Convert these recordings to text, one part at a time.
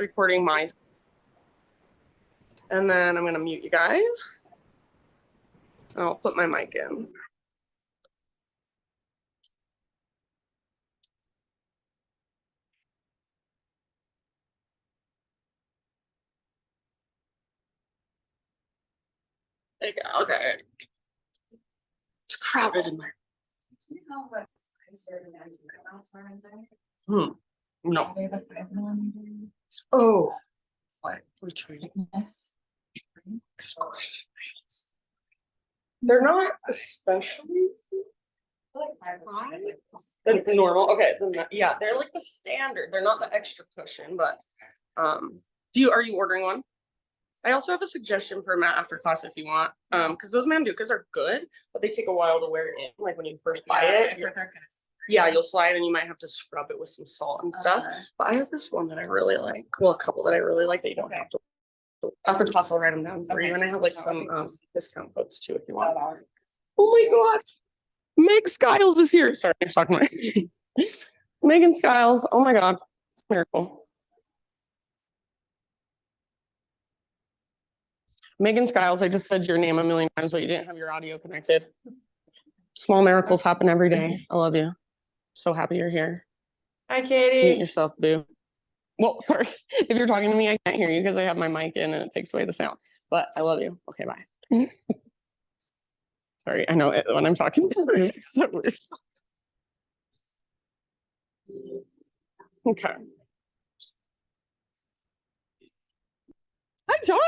recording my, and then I'm gonna mute you guys. And I'll put my mic in. Okay. It's crowded in there. Do you know what size your management amounts are in there? No. Are they the 5mm? Oh. What? Thickness? Good question. They're not especially the normal. Okay, yeah, they're like the standard. They're not the extra cushion, but are you ordering one? I also have a suggestion for a mat after class if you want. Because those Mandukas are good, but they take a while to wear in. Like when you first buy it, you'll slide and you might have to scrub it with some salt and stuff. But I have this one that I really like. Well, a couple that I really like that you don't have to. After class, I'll write them down for you, and I have like some discount codes too if you want. Oh my god, Meg Skiles is here. Sorry, I'm talking about Megan Skiles. Oh my god, it's a miracle. Megan Skiles, I just said your name a million times, but you didn't have your audio connected. Small miracles happen every day. I love you. So happy you're here. Hi, Katie. Mute yourself, boo. Well, sorry. If you're talking to me, I can't hear you because I have my mic in and it takes away the sound. But I love you. Okay, bye. Sorry, I know when I'm talking to you. Okay. Hi, John.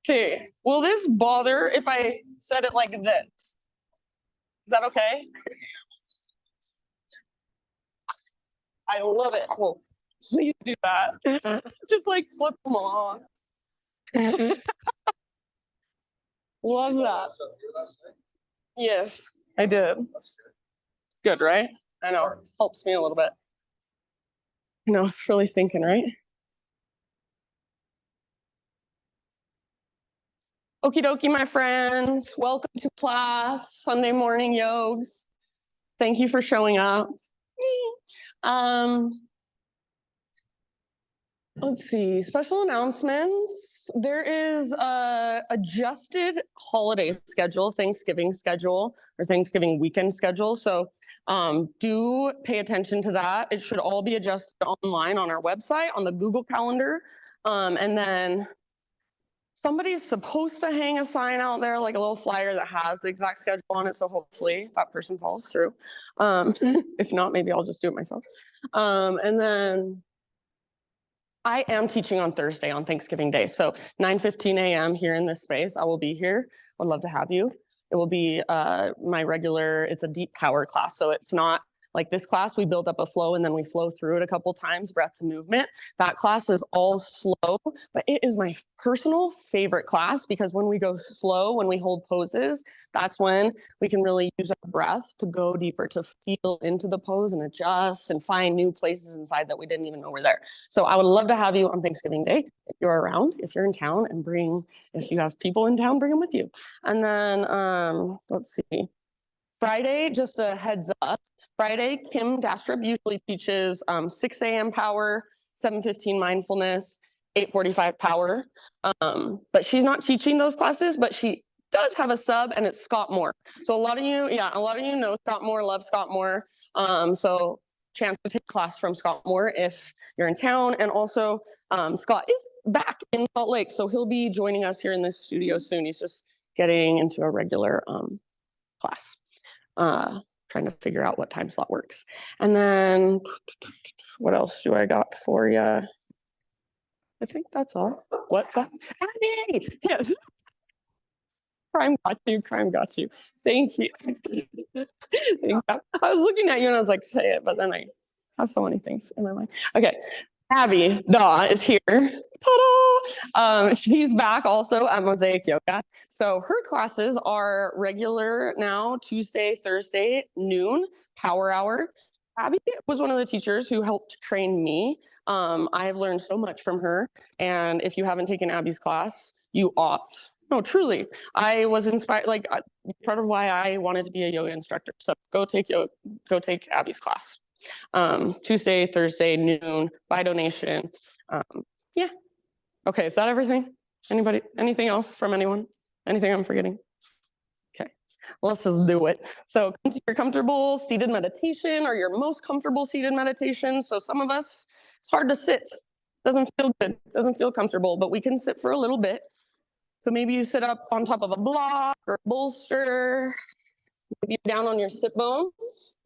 Okay. Will this bother if I said it like this? Is that okay? I love it. Well, please do that. Just like flip them off. Love that. Yes, I did. Good, right? I know. Helps me a little bit. You know, really thinking, right? Okie dokie, my friends. Welcome to class, Sunday morning yogs. Thank you for showing up. Let's see, special announcements. There is a adjusted holiday schedule, Thanksgiving schedule, or Thanksgiving weekend schedule. So do pay attention to that. It should all be adjusted online on our website, on the Google Calendar. And then somebody's supposed to hang a sign out there, like a little flyer that has the exact schedule on it. So hopefully that person follows through. If not, maybe I'll just do it myself. And then I am teaching on Thursday on Thanksgiving Day. So 9:15 a.m. here in this space. I will be here. I'd love to have you. It will be my regular, it's a deep power class. So it's not like this class, we build up a flow and then we flow through it a couple times, breath to movement. That class is all slow, but it is my personal favorite class because when we go slow, when we hold poses, that's when we can really use our breath to go deeper, to feel into the pose and adjust and find new places inside that we didn't even know were there. So I would love to have you on Thanksgiving Day if you're around, if you're in town, and if you have people in town, bring them with you. And then let's see, Friday, just a heads up, Friday, Kim Dastrup usually teaches 6 a.m. power, 7:15 mindfulness, 8:45 power. But she's not teaching those classes, but she does have a sub and it's Scott Moore. So a lot of you know Scott Moore, love Scott Moore. So chance to take class from Scott Moore if you're in town. And also Scott is back in Salt Lake. So he'll be joining us here in this studio soon. He's just getting into a regular class. Trying to figure out what time slot works. And then what else do I got for you? I think that's all. What's that? Abby! Yes. Crime got you. Thank you. Thanks. I was looking at you and I was like, say it, but then I have so many things in my mind. Okay. Abby Daw is here. Ta-da! She's back also at Mosaic Yoga. So her classes are regular now, Tuesday, Thursday, noon, power hour. Abby was one of the teachers who helped train me. I have learned so much from her. And if you haven't taken Abby's class, you ought. No, truly. I was inspired, like part of why I wanted to be a yoga instructor. So go take Abby's class. Tuesday, Thursday, noon, by donation. Yeah. Okay, is that everything? Anybody, anything else from anyone? Anything I'm forgetting? Okay, let's just do it. So come to your comfortable seated meditation or your most comfortable seated meditation. So some of us, it's hard to sit. Doesn't feel good, doesn't feel comfortable, but we can sit for a little bit. So maybe you sit up on top of a block or a bolster, maybe down on your sit bones.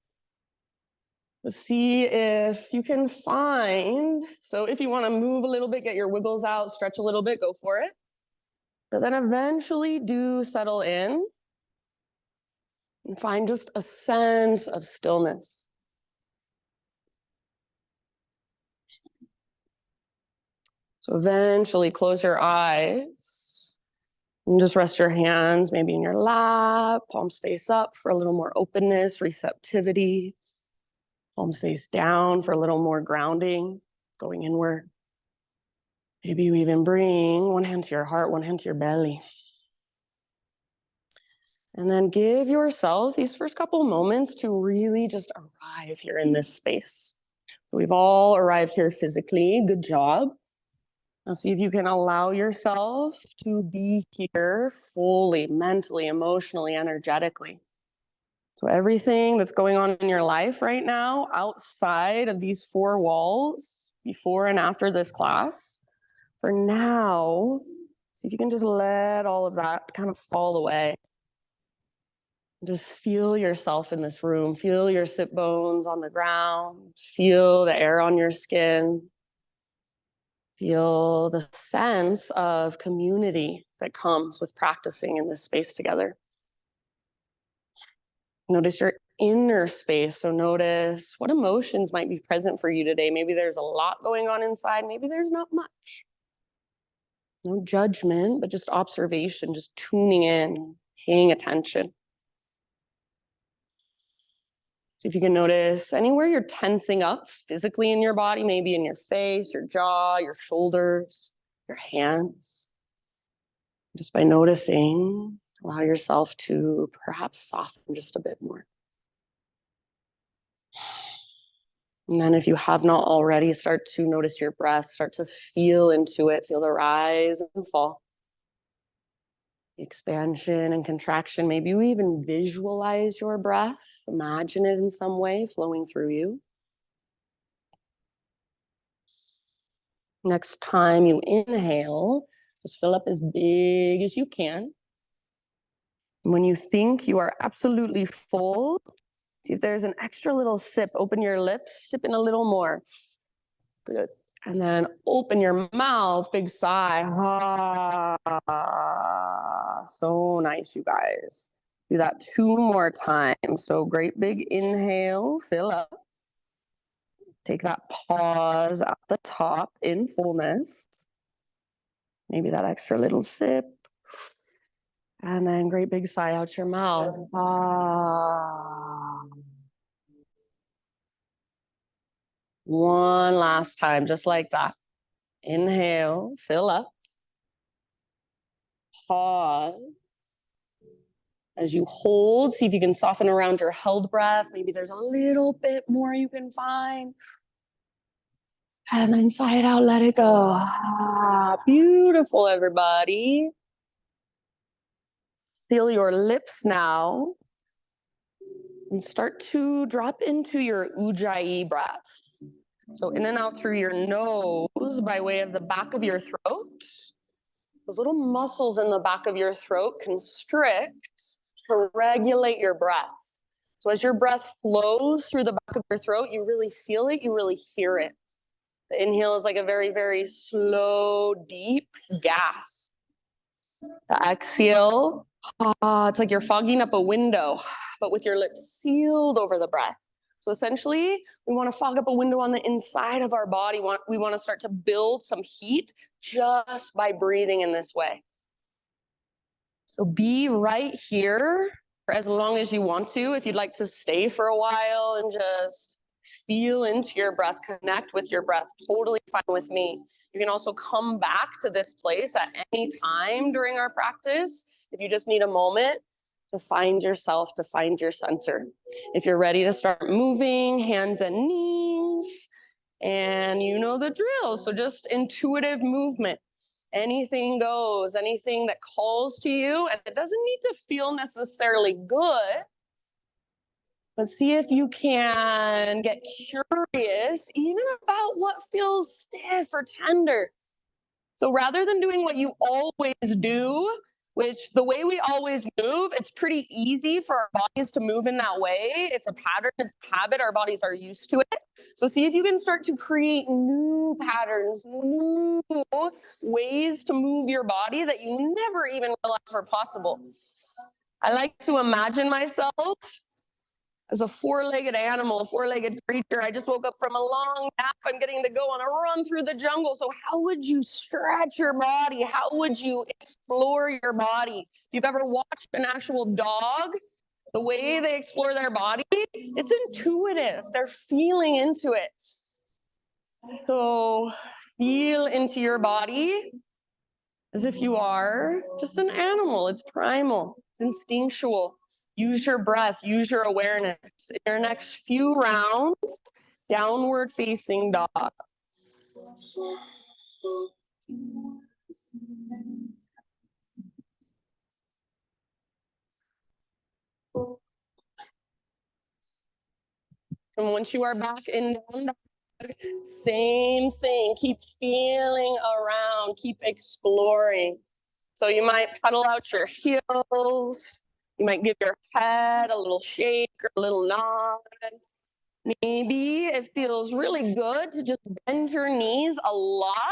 Let's see if you can find, so if you want to move a little bit, get your wiggles out, stretch a little bit, go for it. But then eventually do settle in and find just a sense of stillness. So eventually close your eyes and just rest your hands maybe in your lap, palms face up for a little more openness, receptivity. Palms face down for a little more grounding, going inward. Maybe you even bring one hand to your heart, one hand to your belly. And then give yourself these first couple moments to really just arrive here in this space. So we've all arrived here physically. Good job. Now see if you can allow yourself to be here fully, mentally, emotionally, energetically. So everything that's going on in your life right now, outside of these four walls, before and after this class, for now, see if you can just let all of that kind of fall away. Just feel yourself in this room. Feel your sit bones on the ground. Feel the air on your skin. Feel the sense of community that comes with practicing in this space together. Notice your inner space. So notice what emotions might be present for you today. Maybe there's a lot going on inside. Maybe there's not much. No judgment, but just observation, just tuning in, paying attention. See if you can notice anywhere you're tensing up physically in your body, maybe in your face, your jaw, your shoulders, your hands. Just by noticing, allow yourself to perhaps soften just a bit more. And then if you have not already, start to notice your breath, start to feel into it, feel the rise and fall. Expansion and contraction. Maybe you even visualize your breath, imagine it in some way flowing through you. Next time you inhale, just fill up as big as you can. When you think you are absolutely full, see if there's an extra little sip. Open your lips, sip in a little more. Good. And then open your mouth, big sigh. Ah, so nice, you guys. Do that 2 more times. So great big inhale, fill up. Take that pause at the top in fullness. Maybe that extra little sip. And then great big sigh out your mouth. Ah. One last time, just like that. Inhale, fill up. Pause. As you hold, see if you can soften around your held breath. Maybe there's a little bit more you can find. And then sigh it out, let it go. Ah, beautiful, everybody. Feel your lips now. And start to drop into your Ujjayi breath. So in and out through your nose by way of the back of your throat. Those little muscles in the back of your throat constrict to regulate your breath. So as your breath flows through the back of your throat, you really feel it, you really hear it. The inhale is like a very, very slow, deep gasp. The exhale, it's like you're fogging up a window, but with your lips sealed over the breath. So essentially, we want to fog up a window on the inside of our body. We want to start to build some heat just by breathing in this way. So be right here for as long as you want to. If you'd like to stay for a while and just feel into your breath, connect with your breath, totally fine with me. You can also come back to this place at any time during our practice if you just need a moment to find yourself, to find your center. If you're ready to start moving, hands and knees, And you know the drill. So just intuitive movement. Anything goes, anything that calls to you, and it doesn't need to feel necessarily good. But see if you can get curious even about what feels stiff or tender. So rather than doing what you always do, which the way we always move, it's pretty easy for our bodies to move in that way. It's a pattern, it's a habit, our bodies are used to it. So see if you can start to create new patterns, new ways to move your body that you never even realized were possible. I like to imagine myself as a four-legged animal, a four-legged creature. I just woke up from a long nap. I'm getting to go on a run through the jungle. So how would you stretch your body? How would you explore your body? If you've ever watched an actual dog, the way they explore their body, it's intuitive. They're feeling into it. So feel into your body as if you are just an animal. It's primal, it's instinctual. Use your breath, use your awareness. In your next few rounds, downward facing dog. And once you are back in down dog, same thing. Keep feeling around, keep exploring. So you might pedal out your heels. You might give your head a little shake or a little nod. Maybe it feels really good to just bend your knees a lot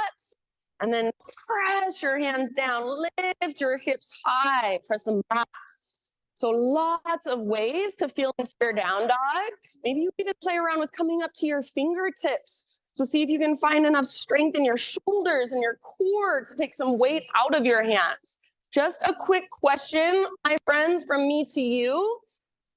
and then press your hands down, lift your hips high, press them back. So lots of ways to feel into your down dog. Maybe you even play around with coming up to your fingertips. So see if you can find enough strength in your shoulders and your core to take some weight out of your hands. Just a quick question, my friends, from me to you.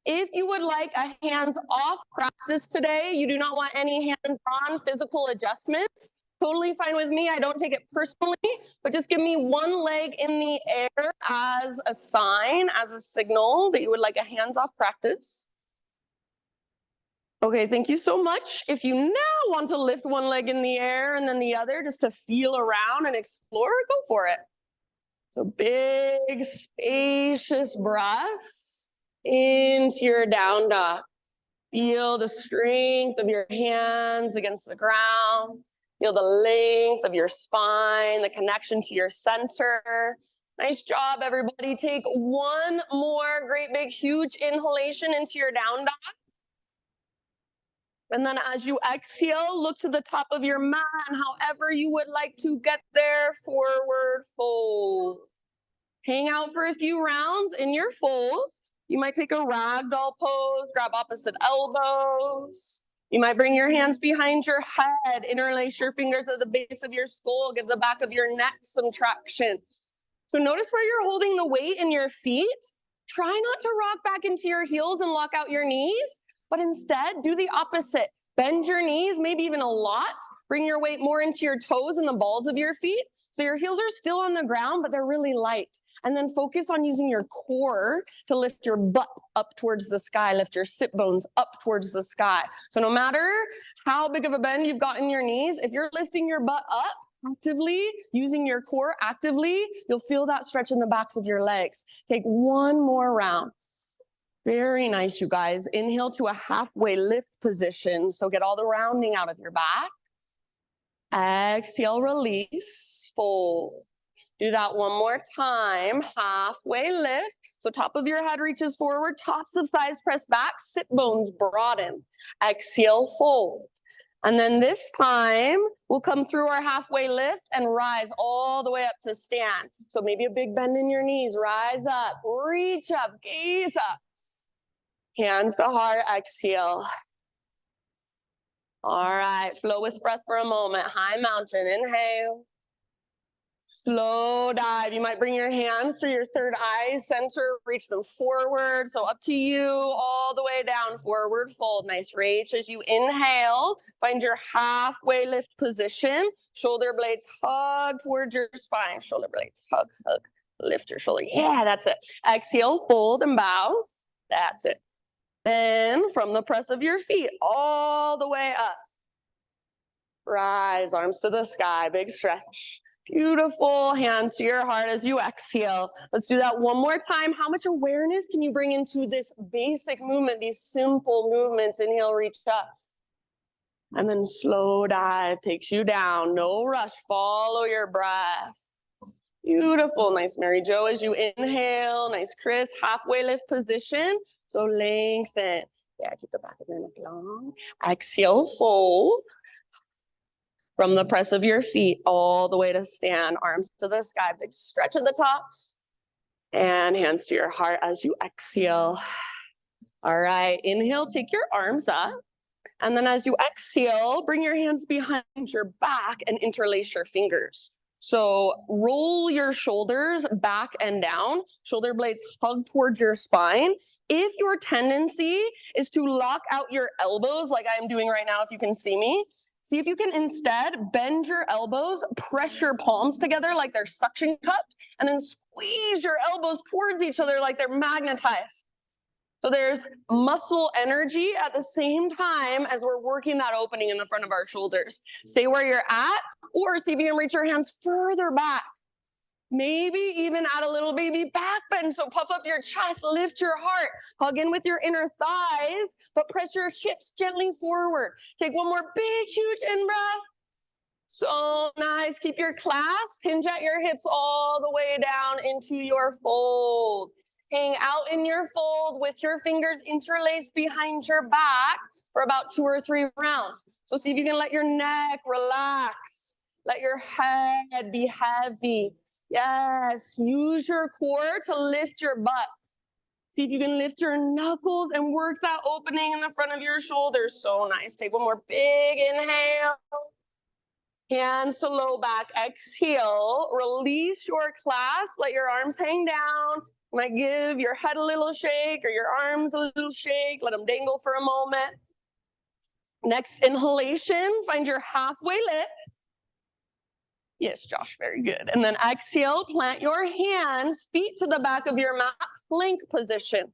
If you would like a hands-off practice today, you do not want any hands-on physical adjustments, totally fine with me. I don't take it personally, but just give me one leg in the air as a sign, as a signal that you would like a hands-off practice. Okay, thank you so much. If you now want to lift one leg in the air and then the other just to feel around and explore, go for it. So big, spacious breaths into your down dog. Feel the strength of your hands against the ground. Feel the length of your spine, the connection to your center. Nice job, everybody. Take one more great big huge inhalation into your down dog. And then as you exhale, look to the top of your mat and however you would like to get there, forward fold. Hang out for a few rounds in your fold. You might take a ragdoll pose, grab opposite elbows. You might bring your hands behind your head, interlace your fingers at the base of your skull, give the back of your neck some traction. So notice where you're holding the weight in your feet. Try not to rock back into your heels and lock out your knees, but instead do the opposite. Bend your knees, maybe even a lot. Bring your weight more into your toes and the balls of your feet. So your heels are still on the ground, but they're really light. And then focus on using your core to lift your butt up towards the sky, lift your sit bones up towards the sky. So no matter how big of a bend you've got in your knees, if you're lifting your butt up actively, using your core actively, you'll feel that stretch in the backs of your legs. Take one more round. Very nice, you guys. Inhale to a halfway lift position. So get all the rounding out of your back. Exhale, release, fold. Do that one more time. Halfway lift. So top of your head reaches forward, tops of thighs press back, sit bones broaden. Exhale, fold. And then this time, we'll come through our halfway lift and rise all the way up to stand. So maybe a big bend in your knees. Rise up, reach up, gaze up. Hands to heart, exhale. All right, flow with breath for a moment. High mountain, inhale. Slow dive. You might bring your hands through your third eye center, reach them forward. So up to you, all the way down, forward fold. Nice reach as you inhale. Find your halfway lift position. Shoulder blades hug towards your spine. Shoulder blades hug, hug. Lift your shoulder. Yeah, that's it. Exhale, fold and bow. That's it. Then from the press of your feet, all the way up. Rise, arms to the sky, big stretch. Beautiful, hands to your heart as you exhale. Let's do that one more time. How much awareness can you bring into this basic movement, these simple movements? Inhale, reach up. And then slow dive takes you down. No rush, follow your breath. Beautiful, nice Mary Jo as you inhale. Nice Chris, halfway lift position. So lengthen. Yeah, keep the back of your neck long. Exhale, fold. From the press of your feet all the way to stand, arms to the sky, big stretch at the top, and hands to your heart as you exhale. All right, inhale, take your arms up, and then as you exhale, bring your hands behind your back and interlace your fingers. So roll your shoulders back and down, shoulder blades hug towards your spine. If your tendency is to lock out your elbows like I'm doing right now, if you can see me, see if you can instead bend your elbows, press your palms together like they're suction cupped, and then squeeze your elbows towards each other like they're magnetized. So there's muscle energy at the same time as we're working that opening in the front of our shoulders. Stay where you're at, or see if you can reach your hands further back. Maybe even add a little baby back bend. So puff up your chest, lift your heart, hug in with your inner thighs, but press your hips gently forward. Take one more big, huge in-breath. So nice. Keep your clasp, hinge at your hips all the way down into your fold. Hang out in your fold with your fingers interlaced behind your back for about 2 or 3 rounds. So see if you can let your neck relax. Let your head be heavy. Yes, use your core to lift your butt. See if you can lift your knuckles and work that opening in the front of your shoulders. So nice. Take one more big inhale. Hands to low back. Exhale. Release your clasp. Let your arms hang down. You might give your head a little shake or your arms a little shake. Let them dangle for a moment. Next inhalation. Find your halfway lift. Yes, Josh, very good. And then exhale, plant your hands, feet to the back of your mat, plank position.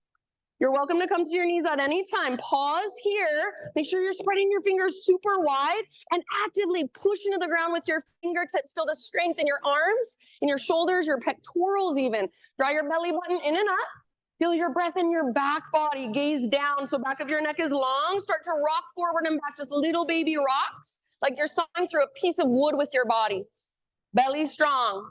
You're welcome to come to your knees at any time. Pause here. Make sure you're spreading your fingers super wide and actively push into the ground with your fingertips. Feel the strength in your arms, in your shoulders, your pectorals even. Draw your belly button in and up. Feel your breath in your back body. Gaze down so back of your neck is long. Start to rock forward and back, just little baby rocks, like you're sawing through a piece of wood with your body. Belly strong,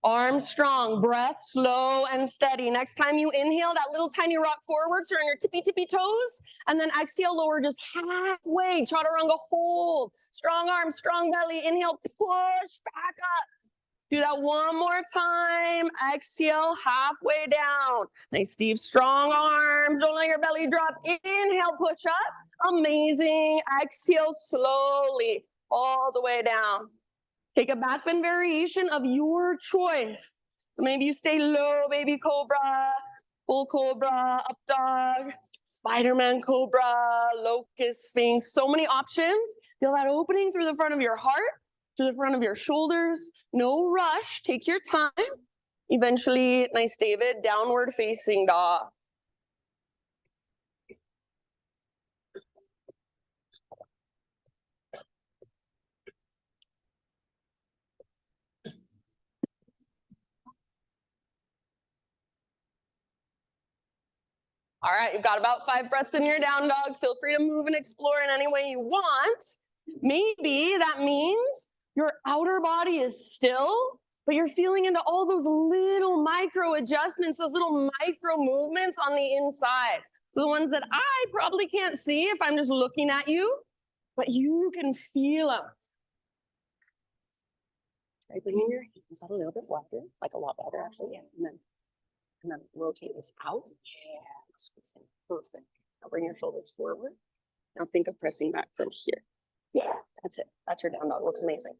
arms strong, breath slow and steady. Next time you inhale, that little tiny rock forward, so on your tippy toes, and then exhale, lower just halfway, chaturanga hold. Strong arms, strong belly, inhale, push back up. Do that one more time. Exhale, halfway down. Nice, Steve, strong arms. Don't let your belly drop. Inhale, push up. Amazing. Exhale slowly, all the way down. Take a back bend variation of your choice. So maybe you stay low, baby cobra, full cobra, up dog, Spider-Man cobra, locust sphinx. So many options. Feel that opening through the front of your heart, through the front of your shoulders. No rush. Take your time. Eventually, nice, David, downward facing dog. All right, you've got about 5 breaths in your down dog. Feel free to move and explore in any way you want. Maybe that means your outer body is still, but you're feeling into all those little micro adjustments, those little micro movements on the inside. So the ones that I probably can't see if I'm just looking at you, but you can feel them. Try bringing your hands out a little bit wider, like a lot wider actually, yeah. And then rotate this out. Yeah. Perfect. Now bring your shoulders forward. Now think of pressing back from here. Yeah, that's it. That's your down dog. Looks amazing.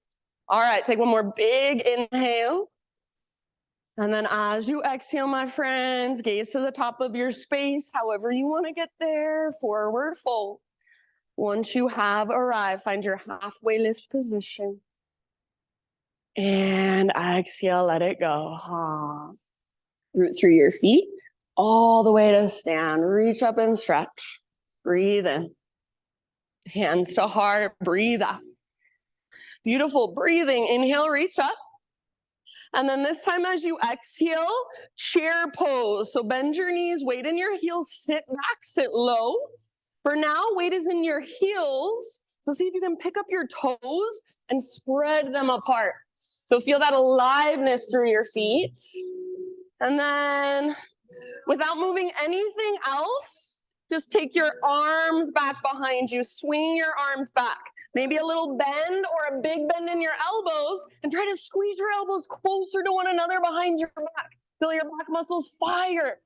All right, take one more big inhale. And then as you exhale, my friends, gaze to the top of your space, however you want to get there, forward fold. Once you have arrived, find your halfway lift position. And exhale, let it go. Root through your feet. All the way to stand. Reach up and stretch. Breathe in. Hands to heart. Breathe out. Beautiful. Breathing. Inhale, reach up. And then this time as you exhale, chair pose. So bend your knees, weight in your heels, sit back, sit low. For now, weight is in your heels. So see if you can pick up your toes and spread them apart. So feel that aliveness through your feet. And then without moving anything else, just take your arms back behind you, swing your arms back. Maybe a little bend or a big bend in your elbows, and try to squeeze your elbows closer to one another behind your back. Feel your back muscles fire.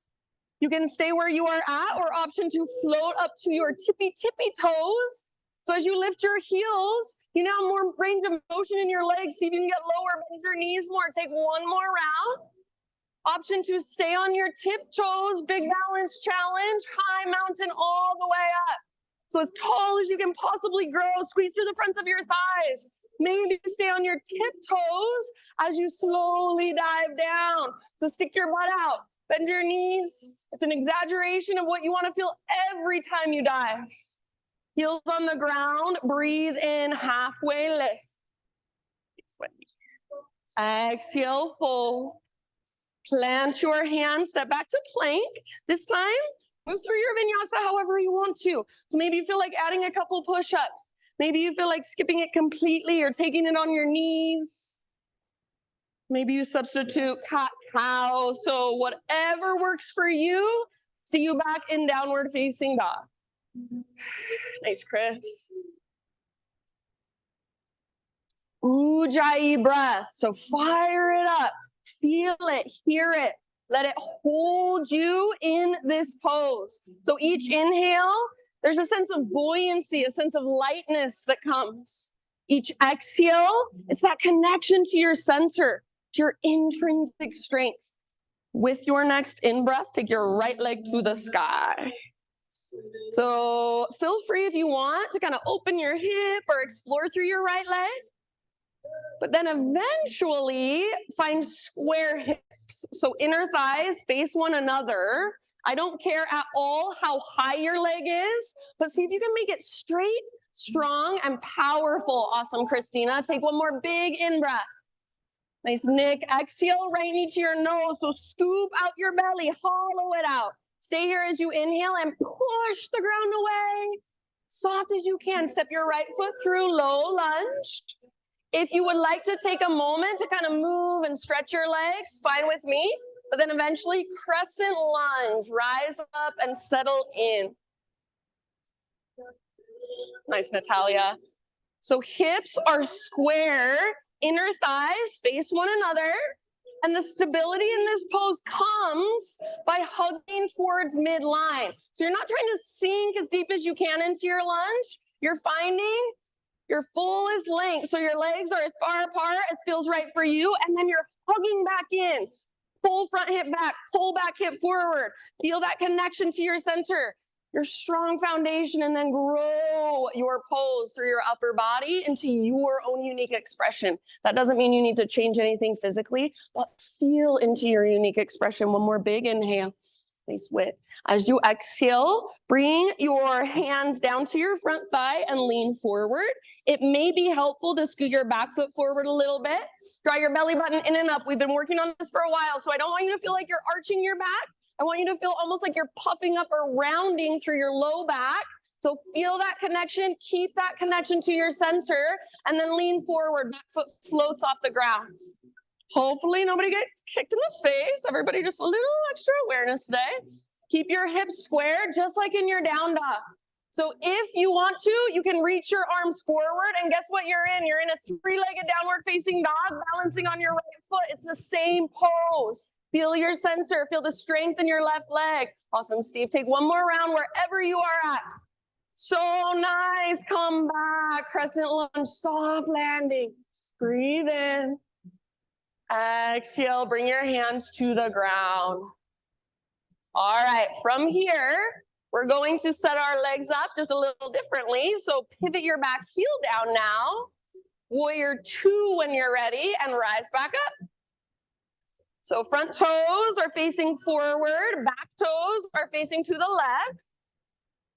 You can stay where you are at, or option to float up to your tippy toes. So as you lift your heels, you now have more range of motion in your legs. See if you can get lower, bend your knees more. Take one more round. Option to stay on your tiptoes, big balance challenge, high mountain all the way up. So as tall as you can possibly grow, squeeze through the fronts of your thighs. Maybe stay on your tiptoes as you slowly dive down. So stick your butt out, bend your knees. It's an exaggeration of what you want to feel every time you dive. Heels on the ground, breathe in, halfway lift. Exhale, fold. Plant your hands, step back to plank. This time, move through your vinyasa however you want to. So maybe you feel like adding a couple push-ups. Maybe you feel like skipping it completely or taking it on your knees. Maybe you substitute cat-cow. So whatever works for you. See you back in downward facing dog. Nice, Chris. Ujjayi breath. So fire it up. Feel it, hear it. Let it hold you in this pose. So each inhale, there's a sense of buoyancy, a sense of lightness that comes. Each exhale, it's that connection to your center, to your intrinsic strength. With your next in-breath, take your right leg to the sky. So feel free if you want to kind of open your hip or explore through your right leg. But then eventually find square hips. So inner thighs face one another. I don't care at all how high your leg is, but see if you can make it straight, strong, and powerful. Awesome, Christina. Take one more big in-breath. Nice, Nick. Exhale, right knee to your nose. So scoop out your belly, hollow it out. Stay here as you inhale and push the ground away. Soft as you can. Step your right foot through, low lunge. If you would like to take a moment to kind of move and stretch your legs, fine with me. But then eventually crescent lunge, rise up and settle in. Nice, Natalia. So hips are square, inner thighs face one another. And the stability in this pose comes by hugging towards midline. So you're not trying to sink as deep as you can into your lunge. You're finding your fullest length. So your legs are as far apart as feels right for you. And then you're hugging back in. Pull front hip back, pull back hip forward. Feel that connection to your center, your strong foundation, and then grow your pose through your upper body into your own unique expression. That doesn't mean you need to change anything physically, but feel into your unique expression. One more big inhale. Nice width. As you exhale, bring your hands down to your front thigh and lean forward. It may be helpful to scoot your back foot forward a little bit. Draw your belly button in and up. We've been working on this for a while, so I don't want you to feel like you're arching your back. I want you to feel almost like you're puffing up or rounding through your low back. So feel that connection, keep that connection to your center, and then lean forward. Back foot floats off the ground. Hopefully nobody gets kicked in the face. Everybody just a little extra awareness today. Keep your hips square, just like in your down dog. So if you want to, you can reach your arms forward, and guess what you're in? You're in a three-legged downward facing dog, balancing on your right foot. It's the same pose. Feel your center, feel the strength in your left leg. Awesome, Steve. Take one more round wherever you are at. So nice. Come back. Crescent lunge, soft landing. Breathe in. Exhale, bring your hands to the ground. All right, from here, we're going to set our legs up just a little differently. So pivot your back heel down now. Warrior 2 when you're ready, and rise back up. So front toes are facing forward, back toes are facing to the left.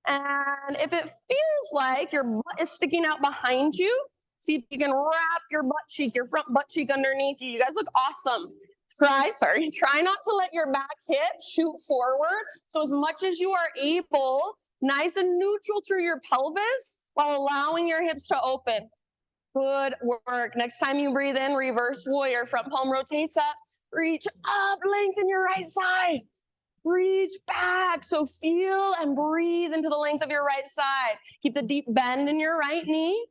And if it feels like your butt is sticking out behind you, See if you can wrap your butt cheek, your front butt cheek underneath you. You guys look awesome. Try not to let your back hip shoot forward. So as much as you are able, nice and neutral through your pelvis while allowing your hips to open. Good work. Next time you breathe in, reverse warrior, front palm rotates up, reach up, lengthen your right side. Reach back. So feel and breathe into the length of your right side. Keep the deep bend in your right knee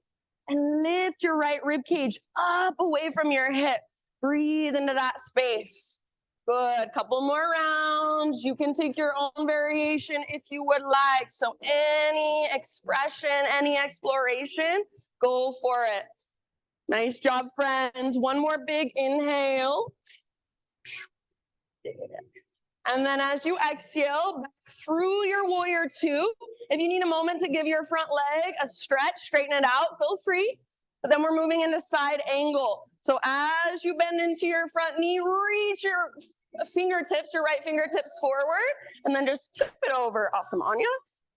and lift your right rib cage up away from your hip. Breathe into that space. Good. Couple more rounds. You can take your own variation if you would like. So any expression, any exploration, go for it. Nice job, friends. One more big inhale. And then as you exhale, back through your warrior two. If you need a moment to give your front leg a stretch, straighten it out, feel free. But then we're moving into side angle. So as you bend into your front knee, reach your fingertips, your right fingertips forward, and then just tip it over. Awesome, Anya.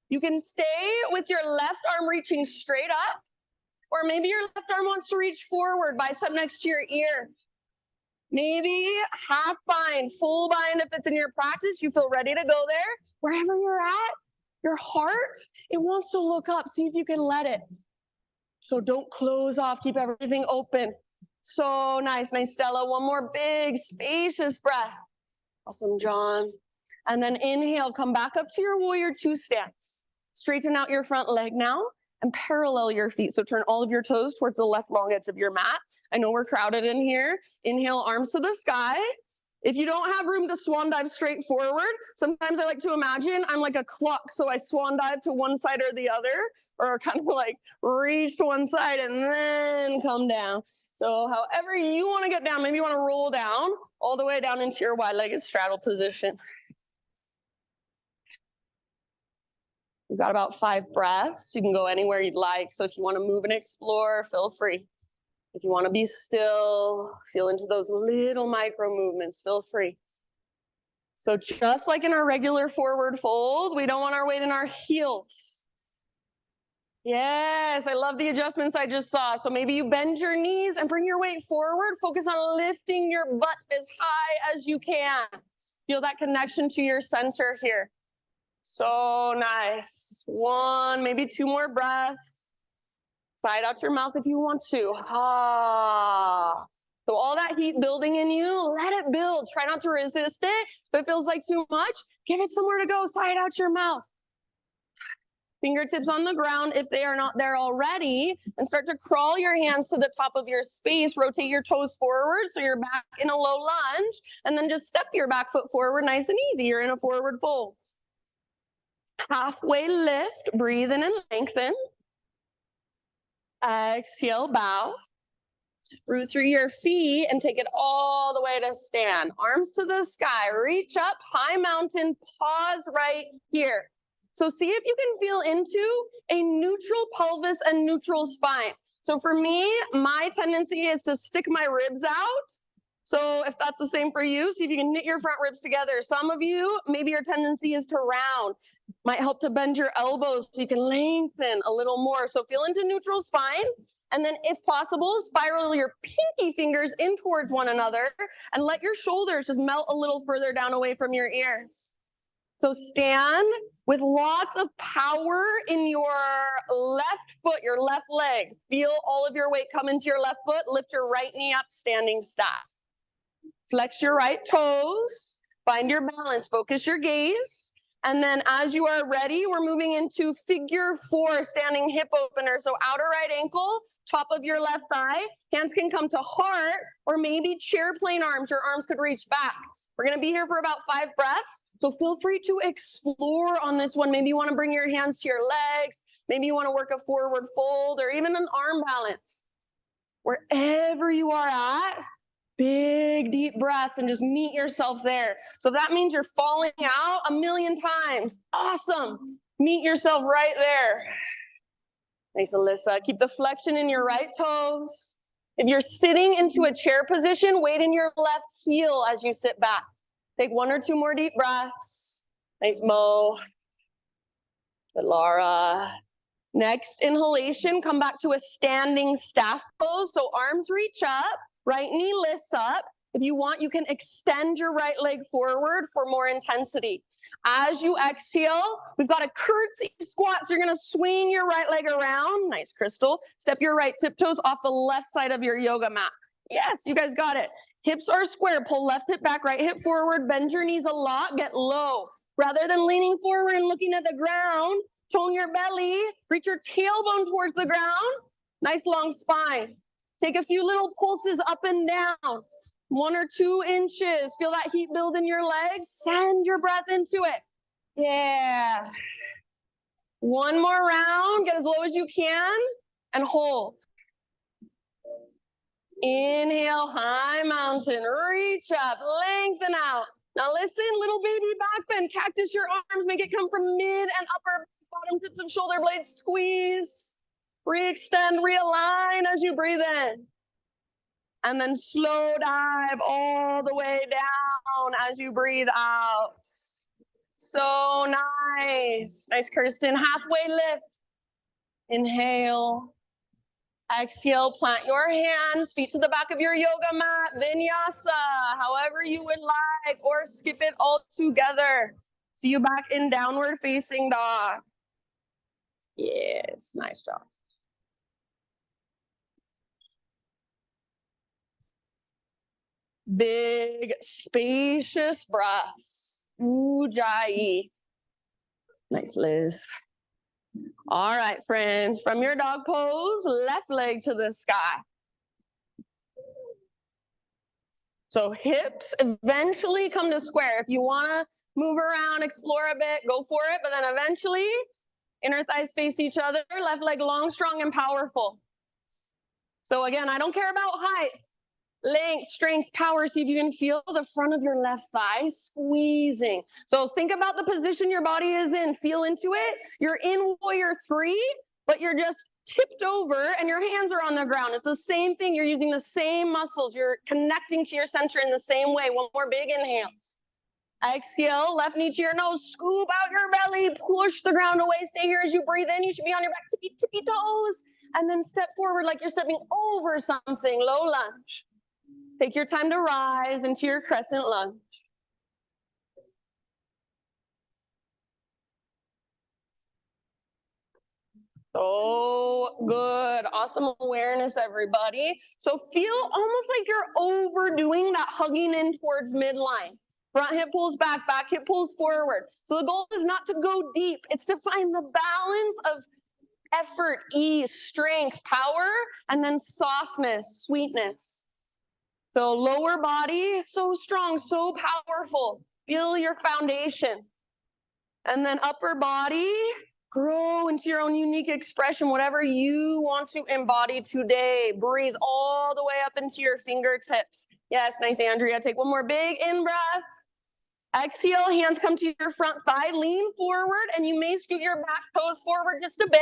You can stay with your left arm reaching straight up, or maybe your left arm wants to reach forward, bicep next to your ear. Maybe half bind, full bind if it's in your practice, you feel ready to go there. Wherever you're at, your heart, it wants to look up. See if you can let it. So don't close off, keep everything open. So nice, Stella. One more big, spacious breath. Awesome, John. And then inhale, come back up to your warrior two stance. Straighten out your front leg now and parallel your feet. So turn all of your toes towards the left long edge of your mat. I know we're crowded in here. Inhale, arms to the sky. If you don't have room to swan dive straight forward, sometimes I like to imagine I'm like a clock. So I swan dive to one side or the other, or kind of like reach to one side and then come down. So however you want to get down, maybe you want to roll down all the way down into your wide-legged straddle position. You've got about 5 breaths. You can go anywhere you'd like. So if you want to move and explore, feel free. If you want to be still, feel into those little micro movements, feel free. So just like in our regular forward fold, we don't want our weight in our heels. Yes, I love the adjustments I just saw. So maybe you bend your knees and bring your weight forward. Focus on lifting your butt as high as you can. Feel that connection to your center here. So nice. 1, maybe 2 more breaths. Side out your mouth if you want to. Ah. So all that heat building in you, let it build. Try not to resist it. If it feels like too much, give it somewhere to go. Side out your mouth. Fingertips on the ground if they are not there already, and start to crawl your hands to the top of your space. Rotate your toes forward so you're back in a low lunge, and then just step your back foot forward nice and easy. You're in a forward fold. Halfway lift, breathe in and lengthen. Exhale, bow. Root through your feet and take it all the way to stand. Arms to the sky, reach up, high mountain, pause right here. So see if you can feel into a neutral pelvis and neutral spine. So for me, my tendency is to stick my ribs out. So if that's the same for you, see if you can knit your front ribs together. Some of you, maybe your tendency is to round. Might help to bend your elbows so you can lengthen a little more. So feel into neutral spine. And then if possible, spiral your pinky fingers in towards one another and let your shoulders just melt a little further down away from your ears. So stand with lots of power in your left foot, your left leg. Feel all of your weight come into your left foot. Lift your right knee up, standing staff. Flex your right toes. Find your balance. Focus your gaze. And then as you are ready, we're moving into figure 4, standing hip opener. So outer right ankle, top of your left thigh. Hands can come to heart, or maybe chair plane arms. Your arms could reach back. We're going to be here for about 5 breaths. So feel free to explore on this one. Maybe you want to bring your hands to your legs. Maybe you want to work a forward fold or even an arm balance. Wherever you are at, big deep breaths and just meet yourself there. So that means you're falling out 1,000,000 times. Awesome. Meet yourself right there. Nice, Alyssa. Keep the flexion in your right toes. If you're sitting into a chair position, weight in your left heel as you sit back. Take 1 or 2 more deep breaths. Nice, Mo. Good, Laura. Next inhalation, come back to a standing staff pose. So arms reach up, right knee lifts up. If you want, you can extend your right leg forward for more intensity. As you exhale, we've got a curtsy squat. So you're going to swing your right leg around. Nice, Crystal. Step your right tiptoes off the left side of your yoga mat. Yes, you guys got it. Hips are square. Pull left hip back, right hip forward. Bend your knees a lot. Get low. Rather than leaning forward and looking at the ground, tone your belly. Reach your tailbone towards the ground. Nice long spine. Take a few little pulses up and down. 1 or 2 inches. Feel that heat build in your legs. Send your breath into it. Yeah. One more round. Get as low as you can and hold. Inhale, high mountain. Reach up, lengthen out. Now listen, little baby back bend. Cactus your arms. Make it come from mid and upper bottom tips of shoulder blades. Squeeze. Re-extend, realign as you breathe in. And then slow dive all the way down as you breathe out. So nice. Nice, Kirsten. Halfway lift. Inhale. Exhale, plant your hands, feet to the back of your yoga mat, vinyasa, however you would like, or skip it all together. See you back in downward facing dog. Yes, nice job. Big, spacious breaths. Ujjayi. Nice, Liz. All right, friends, from your dog pose, left leg to the sky. So hips eventually come to square. If you want to move around, explore a bit, go for it. But then eventually, inner thighs face each other, left leg long, strong, and powerful. So again, I don't care about height. Length, strength, power. See if you can feel the front of your left thigh squeezing. So think about the position your body is in. Feel into it. You're in warrior 3, but you're just tipped over and your hands are on the ground. It's the same thing. You're using the same muscles. You're connecting to your center in the same way. One more big inhale. Exhale, left knee to your nose. Scoop out your belly. Push the ground away. Stay here as you breathe in. You should be on your back, tippy toes. And then step forward like you're stepping over something. Low lunge. Take your time to rise into your crescent lunge. So good. Awesome awareness, everybody. So feel almost like you're overdoing that hugging in towards midline. Front hip pulls back, back hip pulls forward. So the goal is not to go deep. It's to find the balance of effort, ease, strength, power, and then softness, sweetness. So lower body, so strong, so powerful. Feel your foundation. And then upper body, grow into your own unique expression, whatever you want to embody today. Breathe all the way up into your fingertips. Yes, nice, Andrea. Take one more big in-breath. Exhale, hands come to your front thigh. Lean forward, and you may scoot your back toes forward just a bit.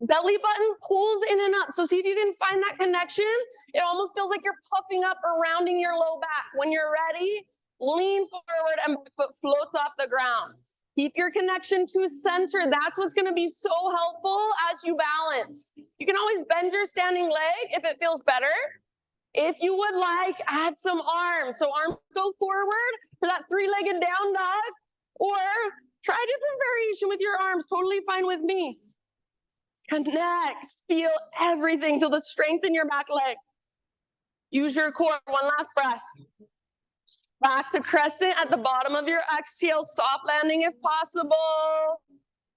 Belly button pulls in and up. So see if you can find that connection. It almost feels like you're puffing up or rounding your low back. When you're ready, lean forward and back foot floats off the ground. Keep your connection to center. That's what's going to be so helpful as you balance. You can always bend your standing leg if it feels better. If you would like, add some arms. So arms go forward for that 3-legged down dog, or try a different variation with your arms. Totally fine with me. Connect, feel everything, feel the strength in your back leg. Use your core, one last breath. Back to crescent at the bottom of your exhale, soft landing if possible.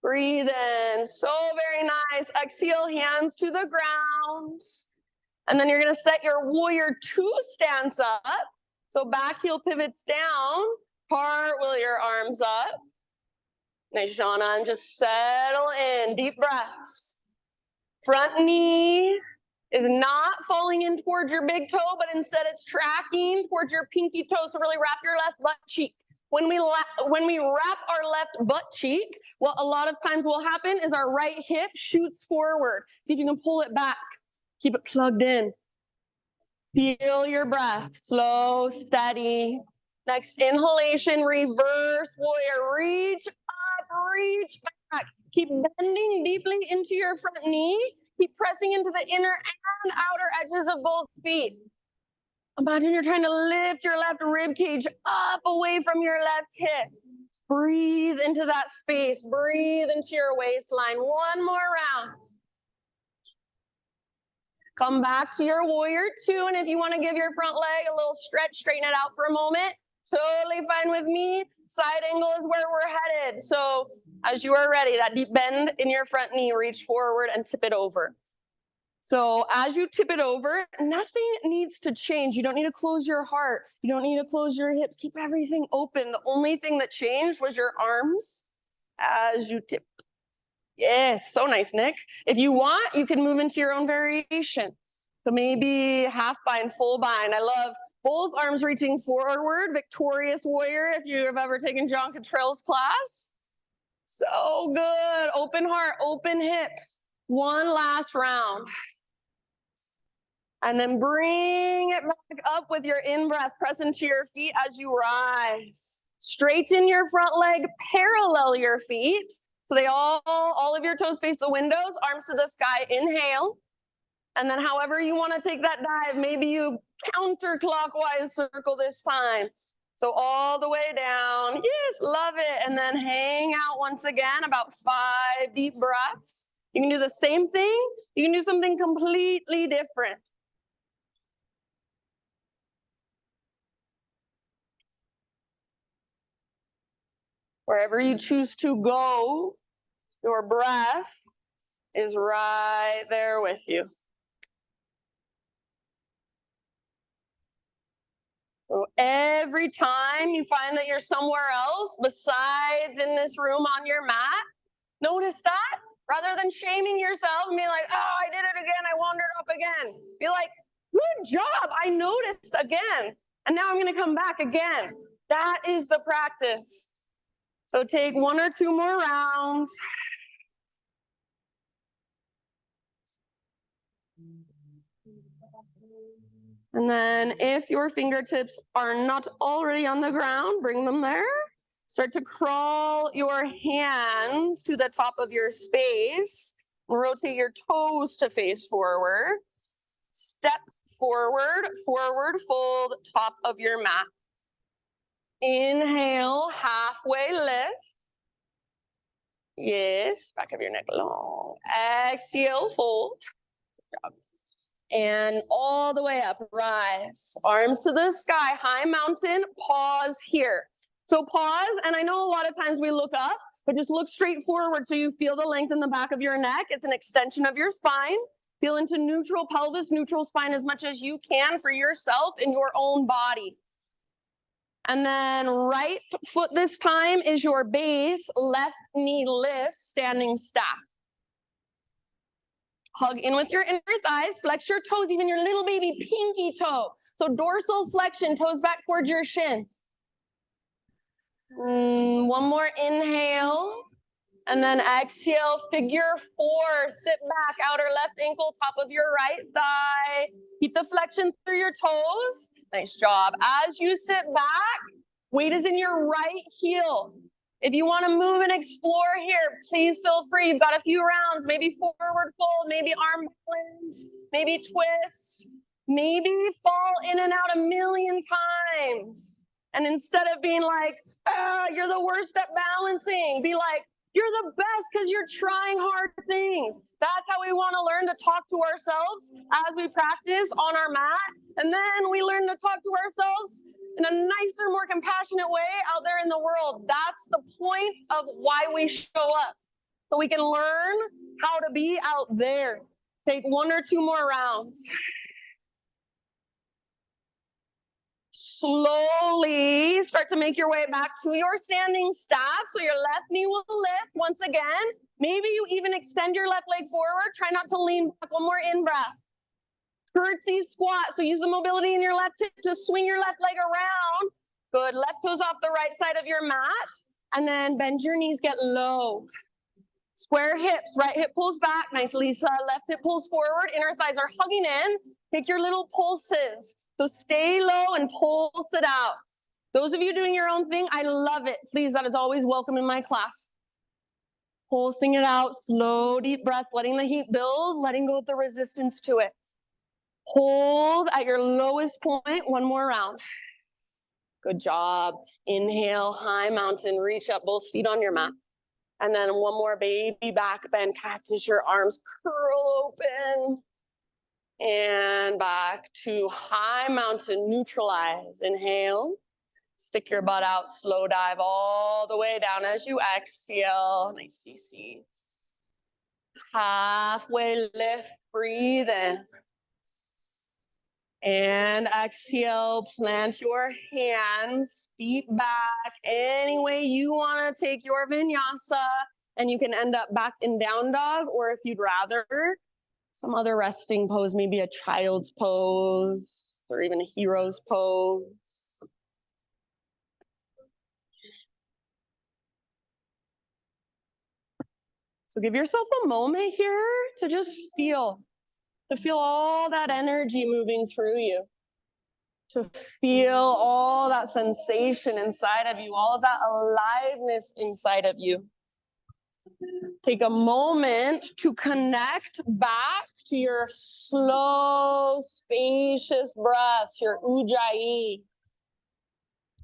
Breathe in, so very nice. Exhale, hands to the ground. And then you're gonna set your warrior 2 stance up. So back heel pivots down, cartwheel your arms up. Nice, Shauna, and just settle in, deep breaths. Front knee is not falling in towards your big toe, but instead it's tracking towards your pinky toe. So really wrap your left butt cheek. When we wrap our left butt cheek, what a lot of times will happen is our right hip shoots forward. See if you can pull it back. Keep it plugged in. Feel your breath, slow, steady. Next inhalation, reverse warrior. Reach up reach back. Keep bending deeply into your front knee. Keep pressing into the inner and outer edges of both feet. Imagine you're trying to lift your left rib cage up away from your left hip. Breathe into that space. Breathe into your waistline. One more round. Come back to your warrior two. And if you want to give your front leg a little stretch, straighten it out for a moment. Totally fine with me. Side angle is where we're headed. So as you are ready, that deep bend in your front knee, reach forward and tip it over. So as you tip it over, nothing needs to change. You don't need to close your heart. You don't need to close your hips. Keep everything open. The only thing that changed was your arms as you tipped. Yes, so nice, Nick. If you want, you can move into your own variation. So maybe half bind, full bind. I love both arms reaching forward, victorious warrior, if you have ever taken John Cottrell's class. So good. Open heart, open hips. One last round. And then bring it back up with your in-breath. Press into your feet as you rise. Straighten your front leg, parallel your feet. So they all of your toes face the windows, arms to the sky, inhale. And then however you want to take that dive, maybe you counterclockwise circle this time. So all the way down, yes, love it. And then hang out once again, about 5 deep breaths. You can do the same thing. You can do something completely different. Wherever you choose to go, your breath is right there with you. So every time you find that you're somewhere else besides in this room on your mat, notice that rather than shaming yourself and being like, oh, I did it again, I wandered up again. Be like, good job, I noticed again, and now I'm going to come back again. That is the practice. So take 1 or 2 more rounds. And then if your fingertips are not already on the ground, bring them there. Start to crawl your hands to the top of your space. Rotate your toes to face forward. Step forward, forward fold, top of your mat. Inhale, halfway lift. Yes, back of your neck long. Exhale, fold. Good job. And all the way up, rise. Arms to the sky, high mountain, pause here. So pause, and I know a lot of times we look up, but just look straight forward so you feel the length in the back of your neck. It's an extension of your spine. Feel into neutral pelvis, neutral spine as much as you can for yourself in your own body. And then right foot this time is your base, left knee lift, standing stack. Hug in with your inner thighs, flex your toes, even your little baby pinky toe. So dorsal flexion, toes back towards your shin. One more inhale. And then exhale, figure 4, sit back, outer left ankle, top of your right thigh. Keep the flexion through your toes. Nice job. As you sit back, weight is in your right heel. If you want to move and explore here, please feel free. You've got a few rounds, maybe forward fold, maybe arm balance, maybe twist, maybe fall in and out 1,000,000 times. And instead of being like, you're the worst at balancing, be like, you're the best because you're trying hard things. That's how we want to learn to talk to ourselves as we practice on our mat. And then we learn to talk to ourselves in a nicer, more compassionate way out there in the world. That's the point of why we show up. So we can learn how to be out there. Take 1 or 2 more rounds. Slowly start to make your way back to your standing staff. So your left knee will lift once again. Maybe you even extend your left leg forward. Try not to lean back. One more in-breath. Curtsy squat. So use the mobility in your left hip to swing your left leg around. Good. Left toes off the right side of your mat. And then bend your knees, get low. Square hips. Right hip pulls back. Nice, Lisa. Left hip pulls forward. Inner thighs are hugging in. Take your little pulses. So stay low and pulse it out. Those of you doing your own thing, I love it. Please, that is always welcome in my class. pulsing it out, slow, deep breaths, letting the heat build, letting go of the resistance to it. Hold at your lowest point, one more round. Good job. Inhale, high mountain, reach up, both feet on your mat. And then one more baby back bend, cactus, your arms curl open. And back to high mountain, neutralize. Inhale, stick your butt out, slow dive all the way down as you exhale. Nice CC. Halfway lift, breathe in. And exhale, plant your hands, feet back, any way you want to take your vinyasa. And you can end up back in down dog, or if you'd rather, some other resting pose, maybe a child's pose, or even a hero's pose. So give yourself a moment here to just feel all that energy moving through you, to feel all that sensation inside of you, all of that aliveness inside of you. Take a moment to connect back to your slow, spacious breaths, your ujjayi.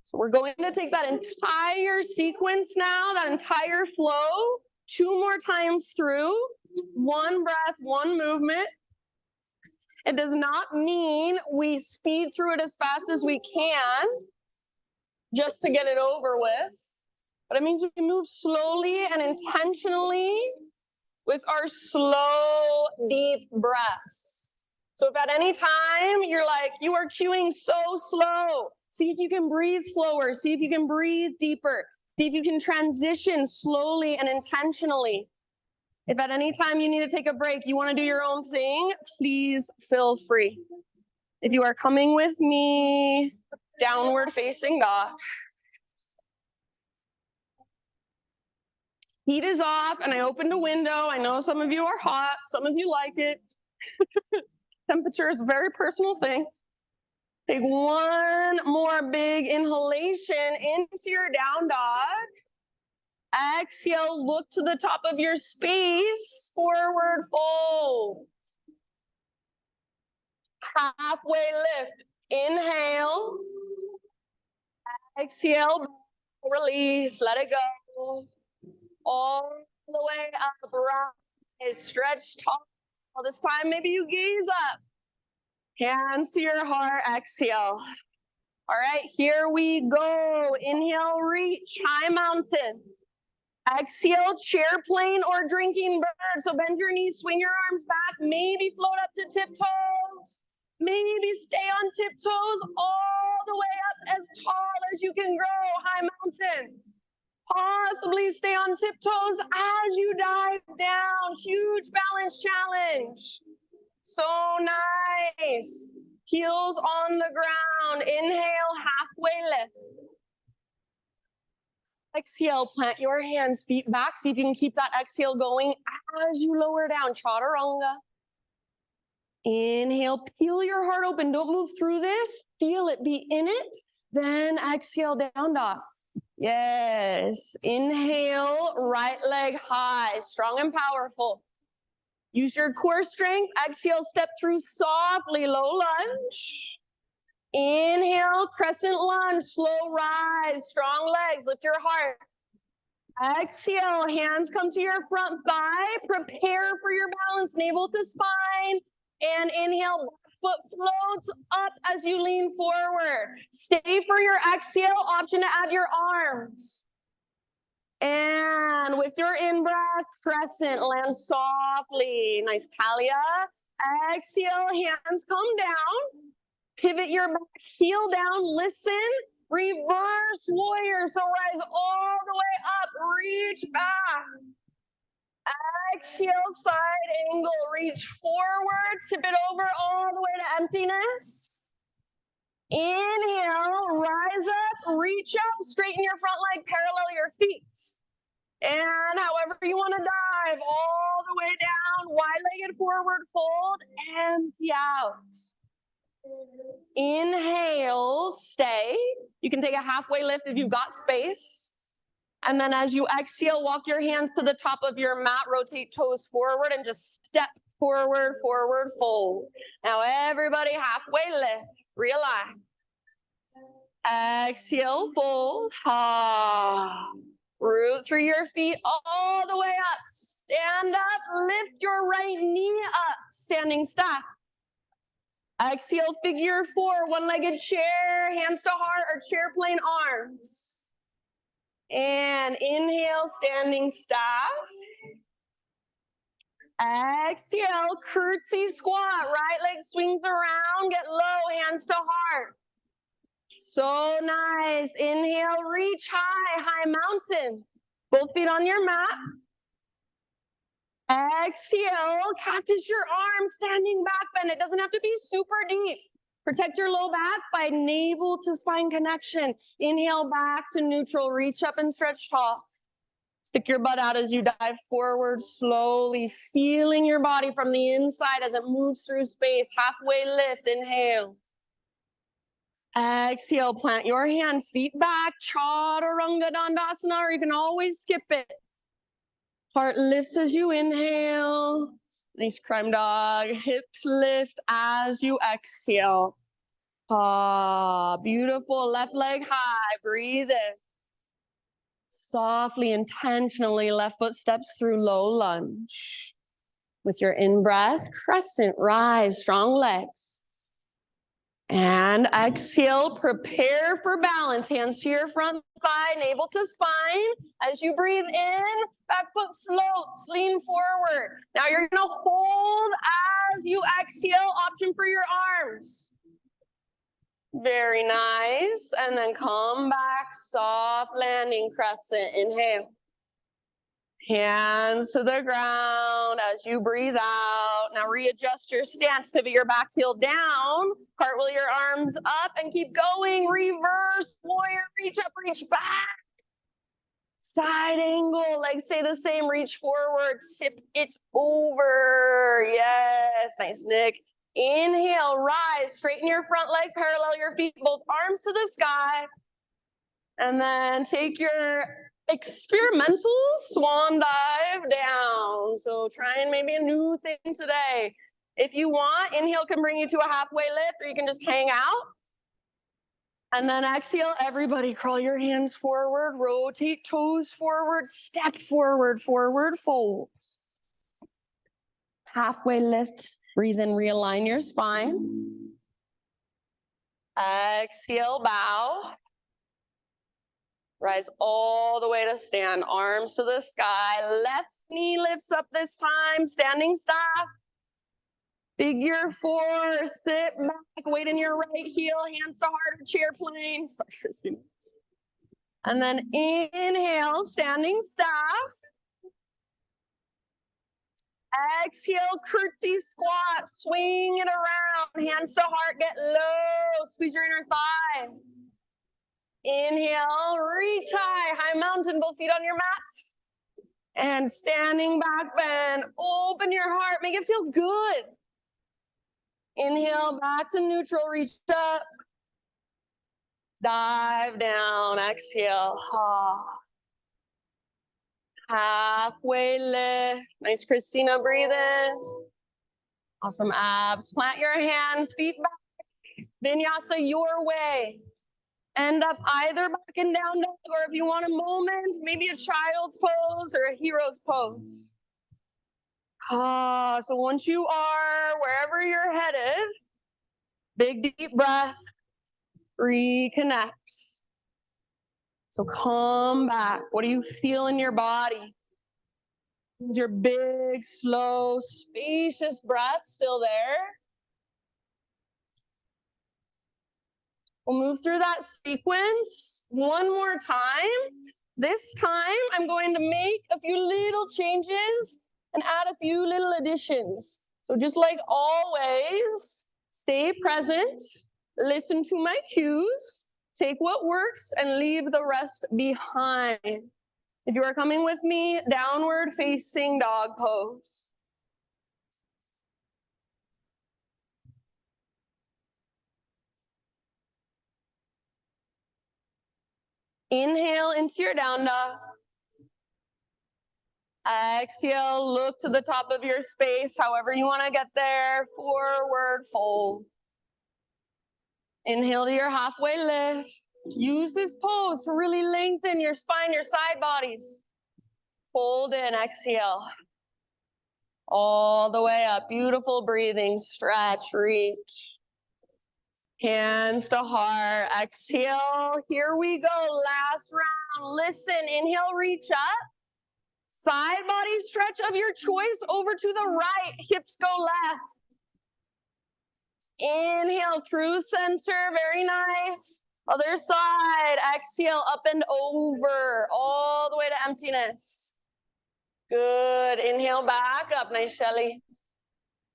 So we're going to take that entire sequence now, that entire flow, 2 more times through, 1 breath, 1 movement. It does not mean we speed through it as fast as we can just to get it over with, but it means we move slowly and intentionally with our slow, deep breaths. So if at any time you're like, you are chewing so slow, see if you can breathe slower, see if you can breathe deeper, see if you can transition slowly and intentionally. If at any time you need to take a break, you want to do your own thing, please feel free. If you are coming with me, downward facing dog. Heat is off and I opened a window. I know some of you are hot, some of you like it. Temperature is a very personal thing. Take 1 more big inhalation into your down dog. Exhale, look to the top of your space, forward fold. Halfway lift, inhale. Exhale, release, let it go. All the way up, rise, stretch tall. This time, maybe you gaze up. Hands to your heart, exhale. All right, here we go. Inhale, reach, high mountain. Exhale, chair plane or drinking bird. So bend your knees, swing your arms back, maybe float up to tiptoes. Maybe stay on tiptoes all the way up as tall as you can grow, high mountain. Possibly stay on tiptoes as you dive down. Huge balance challenge. So nice. Heels on the ground. Inhale, halfway lift. Exhale, plant your hands, feet back. See if you can keep that exhale going as you lower down, chaturanga. Inhale, peel your heart open. Don't move through this. Feel it, be in it. Then exhale, down dog. Yes. Inhale, right leg high, strong and powerful. Use your core strength. Exhale, step through softly, low lunge. Inhale, crescent lunge, slow rise, strong legs, lift your heart. Exhale, hands come to your front thigh. Prepare for your balance, navel to spine. And inhale, foot floats up as you lean forward. Stay for your exhale, option to add your arms. And with your in-breath, crescent, land softly. Nice talia. Exhale, hands come down. Pivot your back, heel down, listen. Reverse warrior, so rise all the way up, reach back. Exhale, side angle, reach forward, tip it over all the way to emptiness. Inhale, rise up, reach up, straighten your front leg, parallel your feet. And however you want to dive, all the way down, wide-legged forward fold, empty out. Inhale, stay. You can take a halfway lift if you've got space. And then as you exhale, walk your hands to the top of your mat, rotate toes forward and just step forward, forward, fold. Now everybody halfway lift, realign. Exhale, fold. Root through your feet all the way up. Stand up, lift your right knee up, standing staff. Exhale, figure four, one-legged chair, hands to heart or chair plane arms. And inhale, standing staff. Exhale, curtsy squat, right leg swings around, get low, hands to heart. So nice. Inhale, reach high, high mountain. Both feet on your mat. Exhale, cactus your arms, standing back bend. It doesn't have to be super deep. Protect your low back by navel to spine connection. Inhale back to neutral, reach up and stretch tall. Stick your butt out as you dive forward slowly, feeling your body from the inside as it moves through space. Halfway lift, inhale. Exhale, plant your hands, feet back, Chaturanga Dandasana, or you can always skip it. Heart lifts as you inhale. Nice crime dog. Hips lift as you exhale. Beautiful. Left leg high. Breathe in. Softly, intentionally, left foot steps through low lunge. With your in-breath, crescent, rise, strong legs. And exhale, prepare for balance. Hands to your front thigh, navel to spine. As you breathe in, back foot floats, lean forward. Now you're gonna hold as you exhale, option for your arms. Very nice. And then come back, soft landing crescent, inhale. Hands to the ground as you breathe out. Now readjust your stance, pivot your back heel down, cartwheel your arms up and keep going. Reverse warrior, reach up, reach back. Side angle, legs stay the same, reach forward, tip it over. Yes, nice, Nick. Inhale, rise, straighten your front leg, parallel your feet, both arms to the sky. And then take your experimental swan dive down. So trying maybe a new thing today. If you want, inhale can bring you to a halfway lift, or you can just hang out. And then exhale, everybody crawl your hands forward, rotate toes forward, step forward, forward fold. Halfway lift, breathe in, realign your spine. Exhale, bow. Rise all the way to stand, arms to the sky. Left knee lifts up this time, standing staff. Figure four, sit back, weight in your right heel, hands to heart or chair plane. Sorry, Christina. And then inhale, standing staff. Exhale, curtsy squat, swing it around, hands to heart, get low, squeeze your inner thigh. Inhale, reach high, high mountain, both feet on your mats. And standing back bend, open your heart, make it feel good. Inhale, back to neutral, reach up. Dive down, exhale. Halfway lift. Nice, Christina, breathe in. Awesome abs. Plant your hands, feet back. Vinyasa your way. End up either back and down dog, or if you want a moment, maybe a child's pose or a hero's pose. So once you are wherever you're headed, big deep breath, reconnect. So come back. What do you feel in your body? Is your big, slow, spacious breath still there? We'll move through that sequence one more time. This time, I'm going to make a few little changes and add a few little additions. So just like always, stay present, listen to my cues, take what works and leave the rest behind. If you are coming with me, downward facing dog pose. Inhale into your down dog. Exhale, look to the top of your space, however you want to get there. Forward fold. Inhale to your halfway lift. Use this pose to really lengthen your spine, your side bodies. Fold in, exhale. All the way up. Beautiful breathing. Stretch, reach. Hands to heart. Exhale. Here we go. Last round. Listen. Inhale, reach up. Side body stretch of your choice over to the right. Hips go left. Inhale through center. Very nice. Other side. Exhale up and over. All the way to emptiness. Good. Inhale back up. Nice, Shelly.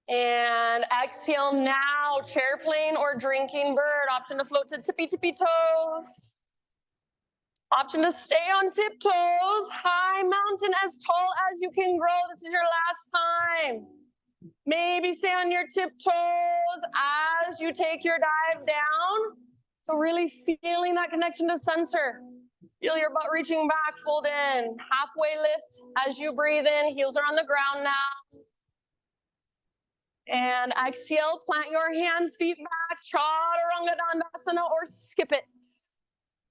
And exhale now. Chair plane or drinking bird. Option to float to tippy toes. Option to stay on tiptoes. High mountain as tall as you can grow. This is your last time. Maybe stay on your tiptoes as you take your dive down. So really feeling that connection to center. Feel your butt reaching back, fold in. Halfway lift as you breathe in. Heels are on the ground now. And exhale, plant your hands, feet back. Chaturanga Dandasana or skip it.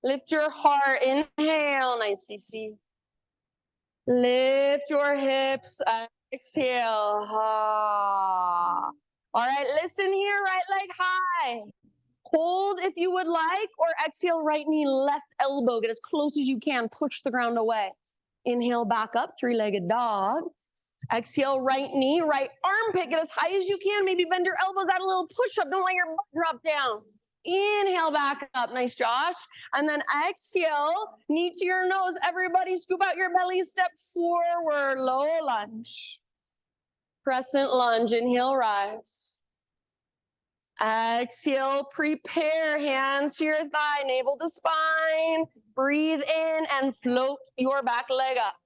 Lift your heart. Inhale. Nice, CC. Lift your hips. Exhale. Ah. All right, listen here. Right leg high. Hold if you would like, or exhale, right knee, left elbow. Get as close as you can. Push the ground away. Inhale, back up, three-legged dog. Exhale, right knee, right armpit. Get as high as you can. Maybe bend your elbows, add a little push-up. Don't let your butt drop down. Inhale, back up. Nice, Josh. And then exhale, knee to your nose. Everybody scoop out your belly, step forward, low lunge. Crescent lunge, inhale, rise. Exhale, prepare, hands to your thigh, navel to spine. Breathe in and float your back leg up.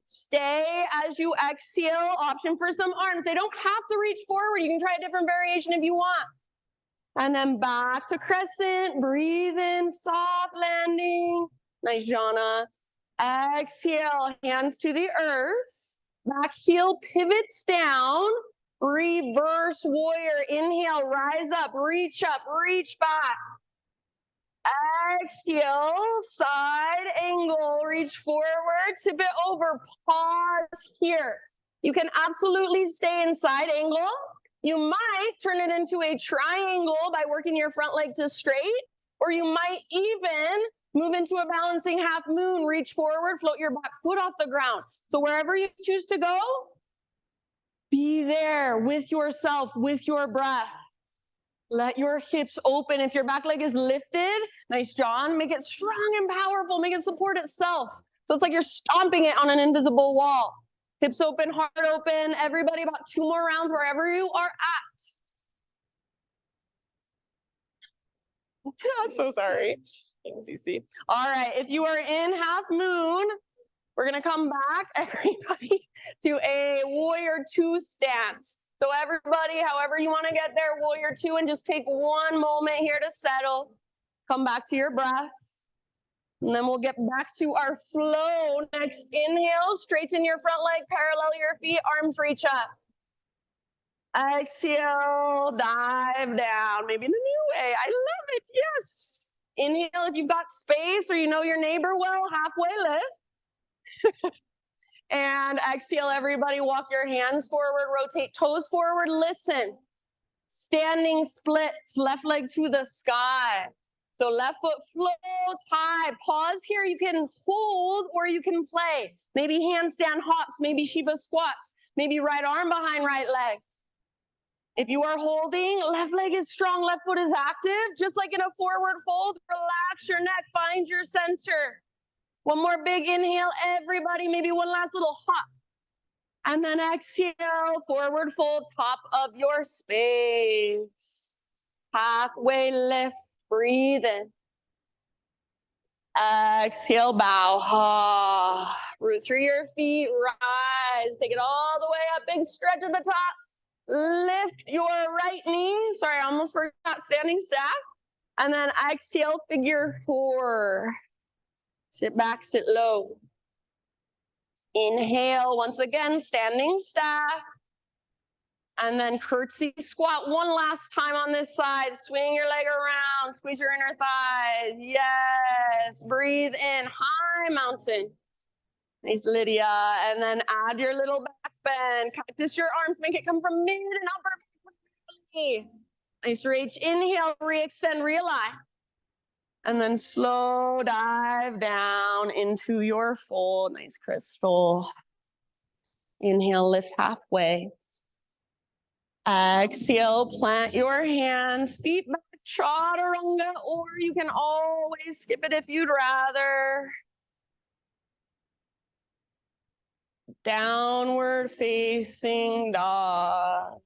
Stay as you exhale. Option for some arms. They don't have to reach forward. You can try a different variation if you want. And then back to crescent. Breathe in, soft landing. Nice, Jana. Exhale, hands to the earth. Back heel pivots down. Reverse warrior. Inhale, rise up, reach back. Exhale, side angle, reach forward, tip it over, pause here. You can absolutely stay in side angle. You might turn it into a triangle by working your front leg to straight, or you might even move into a balancing half moon, reach forward, float your back foot off the ground. So wherever you choose to go, be there with yourself, with your breath. Let your hips open. If your back leg is lifted, nice, John, make it strong and powerful. Make it support itself. So it's like you're stomping it on an invisible wall. Hips open, heart open. Everybody, about 2 more rounds wherever you are at. I'm so sorry. Thanks, CC. All right, if you are in half moon, we're going to come back, everybody, to a warrior 2 stance. So everybody, however you want to get there, warrior 2, and just take one moment here to settle. Come back to your breath. And then we'll get back to our flow. Next, inhale, straighten your front leg, parallel your feet, arms reach up. Exhale, dive down, maybe in a new way. I love it, yes. Inhale if you've got space or you know your neighbor well, halfway lift. And exhale, everybody, walk your hands forward, rotate toes forward, listen. Standing splits, left leg to the sky. So left foot floats high, pause here, you can hold or you can play. Maybe handstand hops, maybe Shiva squats, maybe right arm behind right leg. If you are holding, left leg is strong, left foot is active. Just like in a forward fold, relax your neck, find your center. One more big inhale, everybody, maybe one last little hop. And then exhale, forward fold, top of your space. Halfway lift, breathe in. Exhale, bow. Root through your feet, rise. Take it all the way up, big stretch at the top. Lift your right knee. Sorry, I almost forgot standing staff. And then exhale, figure 4. Sit back, sit low. Inhale, once again, standing staff. And then curtsy squat one last time on this side. Swing your leg around, squeeze your inner thighs. Yes, breathe in, high mountain. Nice, Lydia. And then add your little back bend. Cactus your arms, make it come from mid and upper belly. Nice, Rach. Inhale, re-extend, realign. And then slow dive down into your fold. Nice, Crystal. Inhale, lift halfway. Exhale, plant your hands, feet back, chaturanga, or you can always skip it if you'd rather. Downward facing dog.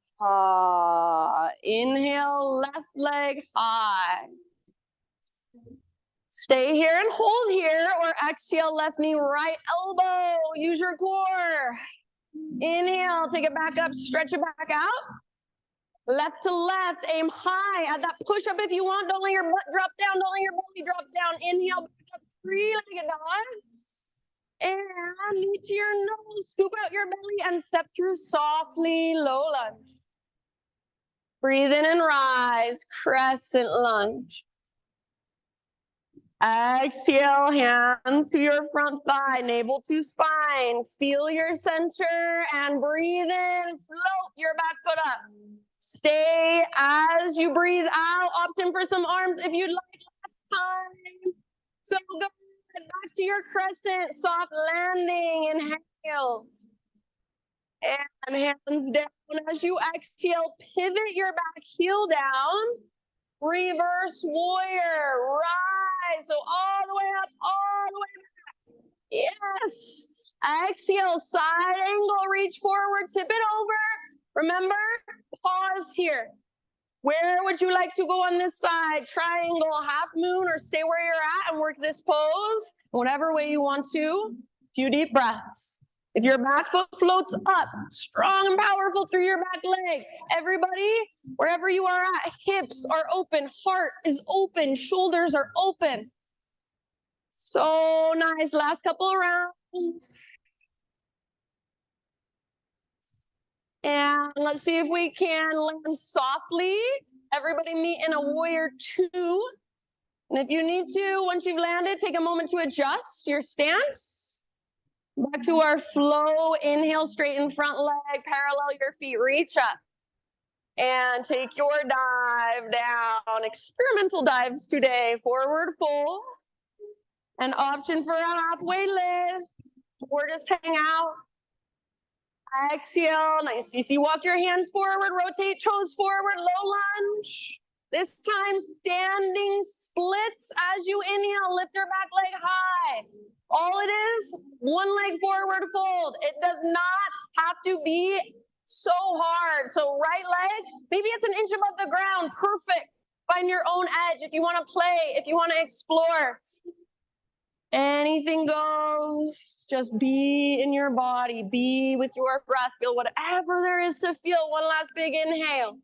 Inhale, left leg high. Stay here and hold here, or exhale, left knee, right elbow. Use your core. Inhale, take it back up, stretch it back out. Left to left, aim high. Add that push up if you want. Don't let your butt drop down. Don't let your belly drop down. Inhale, back up, three-legged dog. And knee to your nose. Scoop out your belly and step through softly, low lunge. Breathe in and rise, crescent lunge. Exhale, hands to your front thigh, navel to spine. Feel your center and breathe in. Float your back foot up. Stay as you breathe out. Option for some arms if you'd like last time. So go back to your crescent, soft landing. Inhale. And hands down as you exhale. Pivot your back heel down. Reverse warrior. Rise. So all the way up, all the way back. Yes. Exhale, side angle, reach forward, tip it over. Remember, pause here. Where would you like to go on this side? Triangle, half moon, or stay where you're at and work this pose. Whatever way you want to. Few deep breaths. If your back foot floats up, strong and powerful through your back leg. Everybody, wherever you are at, hips are open, heart is open, shoulders are open. So nice. Last couple of rounds. And let's see if we can land softly. Everybody meet in a warrior 2. And if you need to, once you've landed, take a moment to adjust your stance. Back to our flow. Inhale, straighten front leg, parallel your feet, reach up. And take your dive down. Experimental dives today. Forward fold. An option for a halfway lift. Or just hang out. Exhale, nice. CC, walk your hands forward, rotate toes forward, low lunge. This time, standing splits as you inhale, lift your back leg high. All it is, one leg forward fold. It does not have to be so hard. So right leg, maybe it's an inch above the ground, perfect. Find your own edge if you want to play, if you want to explore. Anything goes. Just be in your body. Be with your breath. Feel whatever there is to feel. One last big inhale.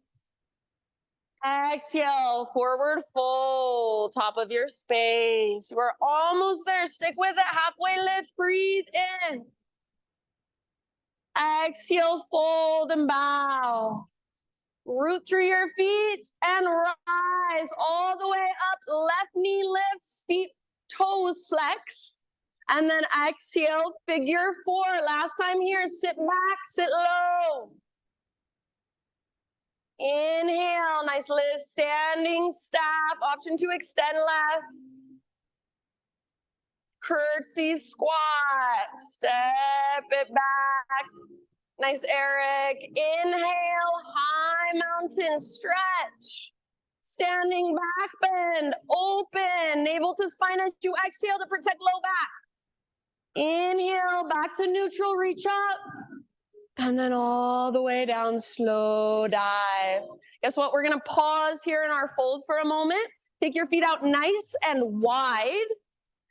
Exhale. Forward fold. Top of your space. We're almost there. Stick with it. Halfway lift. Breathe in. Exhale. Fold and bow. Root through your feet and rise all the way up. Left knee lifts. Feet toes flex, and then exhale, figure 4. Last time here, sit back, sit low. Inhale, nice lift, standing staff, option to extend left. Curtsy squat, step it back. Nice, Eric. Inhale, high mountain stretch. Standing back bend, open, navel to spine as you exhale to protect low back. Inhale, back to neutral, reach up. And then all the way down, slow dive. Guess what? We're gonna pause here in our fold for a moment. Take your feet out nice and wide.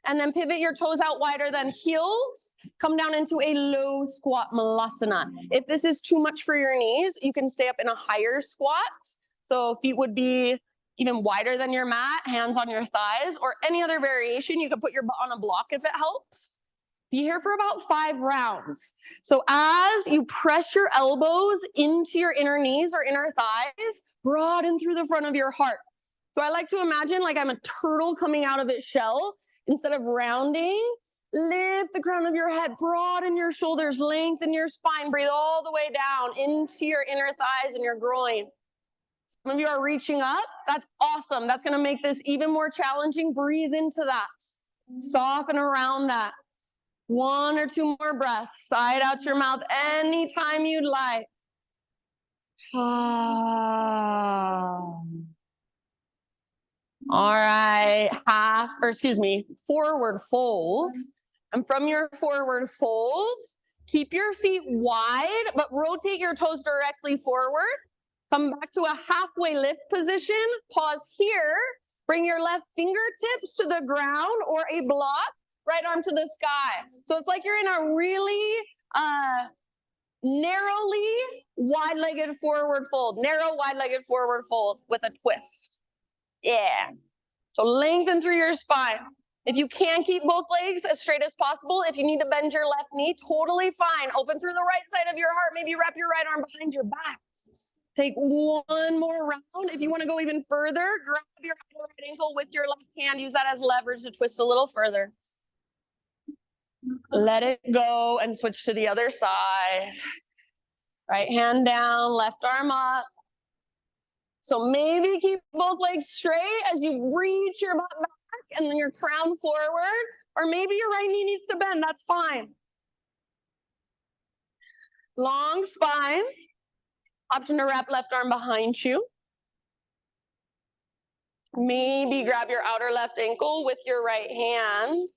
And then pivot your toes out wider than heels. Come down into a low squat malasana. If this is too much for your knees, you can stay up in a higher squat. So feet would be even wider than your mat, hands on your thighs, or any other variation. You can put your butt on a block if it helps. Be here for about 5 rounds. So as you press your elbows into your inner knees or inner thighs, broaden through the front of your heart. So I like to imagine like I'm a turtle coming out of its shell. Instead of rounding, lift the crown of your head, broaden your shoulders, lengthen your spine, breathe all the way down into your inner thighs and your groin. Some of you are reaching up. That's awesome. That's going to make this even more challenging. Breathe into that. Soften around that. 1 or 2 more breaths. Sigh it out your mouth anytime you'd like. All right, forward fold. And from your forward fold, keep your feet wide, but rotate your toes directly forward. Come back to a halfway lift position. Pause here. Bring your left fingertips to the ground or a block. Right arm to the sky. So it's like you're in a really narrowly wide-legged forward fold. Narrow, wide-legged forward fold with a twist. Yeah. So lengthen through your spine. If you can keep both legs as straight as possible, if you need to bend your left knee, totally fine. Open through the right side of your heart. Maybe wrap your right arm behind your back. Take 1 more round. If you want to go even further, grab your right ankle with your left hand. Use that as leverage to twist a little further. Let it go and switch to the other side. Right hand down, left arm up. So maybe keep both legs straight as you reach your butt back and then your crown forward. Or maybe your right knee needs to bend. That's fine. Long spine. Option to wrap left arm behind you. Maybe grab your outer left ankle with your right hand.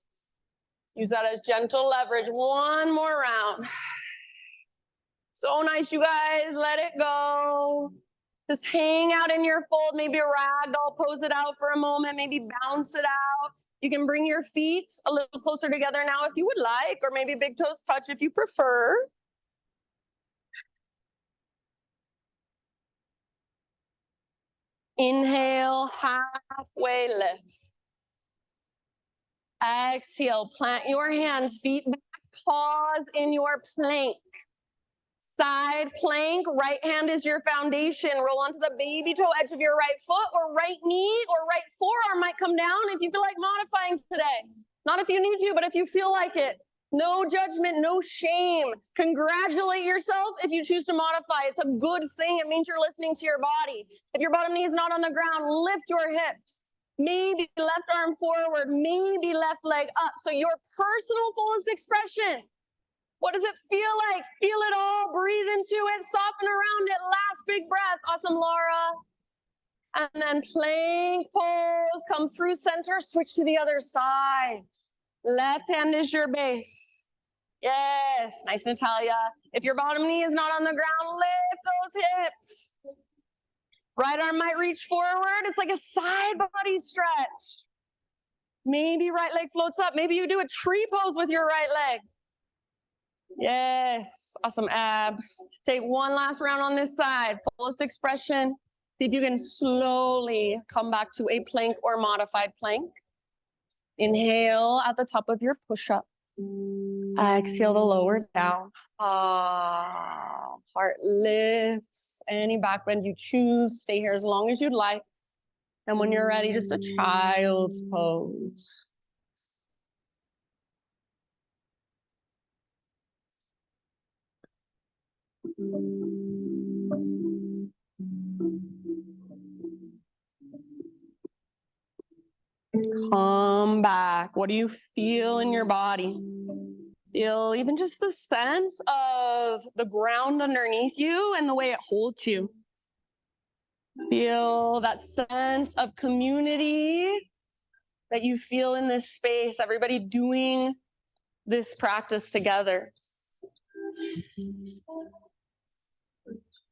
Use that as gentle leverage. 1 more round. So nice, you guys. Let it go. Just hang out in your fold. Maybe a ragdoll, pose it out for a moment. Maybe bounce it out. You can bring your feet a little closer together now if you would like, or maybe big toes touch if you prefer. Inhale, halfway lift. Exhale, plant your hands, feet back, pause in your plank. Side plank, right hand is your foundation. Roll onto the baby toe edge of your right foot, or right knee or right forearm might come down if you feel like modifying today. Not if you need to, but if you feel like it. No judgment, no shame. Congratulate yourself if you choose to modify. It's a good thing. It means you're listening to your body. If your bottom knee is not on the ground, lift your hips. Maybe left arm forward, maybe left leg up. So your personal fullest expression. What does it feel like? Feel it all. Breathe into it. Soften around it. Last big breath. Awesome, Laura. And then plank pose. Come through center. Switch to the other side. Left hand is your base. Yes. Nice, Natalia. If your bottom knee is not on the ground, lift those hips. Right arm might reach forward. It's like a side body stretch. Maybe right leg floats up. Maybe you do a tree pose with your right leg. Yes, awesome abs. Take 1 last round on this side. Fullest expression. See if you can slowly come back to a plank or modified plank. Inhale at the top of your push-up. Exhale to lower down. Heart lifts. Any back bend you choose. Stay here as long as you'd like. And when you're ready, just a child's pose. Come back. What do you feel in your body? Feel even just the sense of the ground underneath you and the way it holds you. Feel that sense of community that you feel in this space, everybody doing this practice together.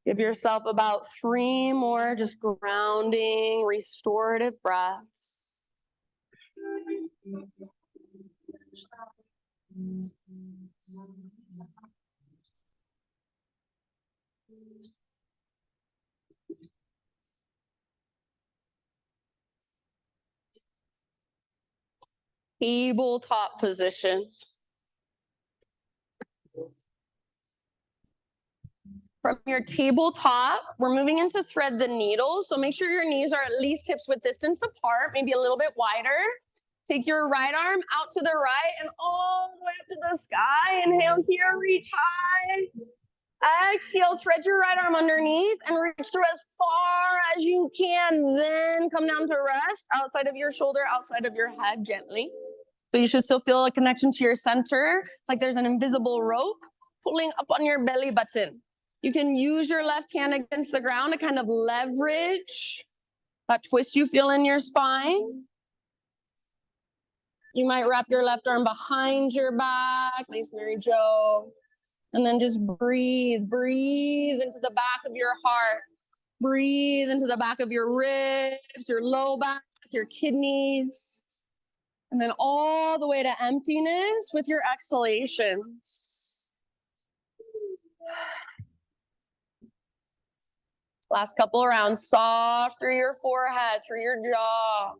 Give yourself about 3 more just grounding, restorative breaths. Tabletop position. From your tabletop, we're moving into thread the needle. So make sure your knees are at least hips width distance apart, maybe a little bit wider. Take your right arm out to the right and all the way up to the sky. Inhale here, reach high. Exhale, thread your right arm underneath and reach through as far as you can. Then come down to rest outside of your shoulder, outside of your head gently. So you should still feel a connection to your center. It's like there's an invisible rope pulling up on your belly button. You can use your left hand against the ground to kind of leverage that twist you feel in your spine. You might wrap your left arm behind your back, nice Mary Jo. And then just breathe, breathe into the back of your heart. Breathe into the back of your ribs, your low back, your kidneys. And then all the way to emptiness with your exhalations. Last couple of rounds, soft through your forehead, through your jaw.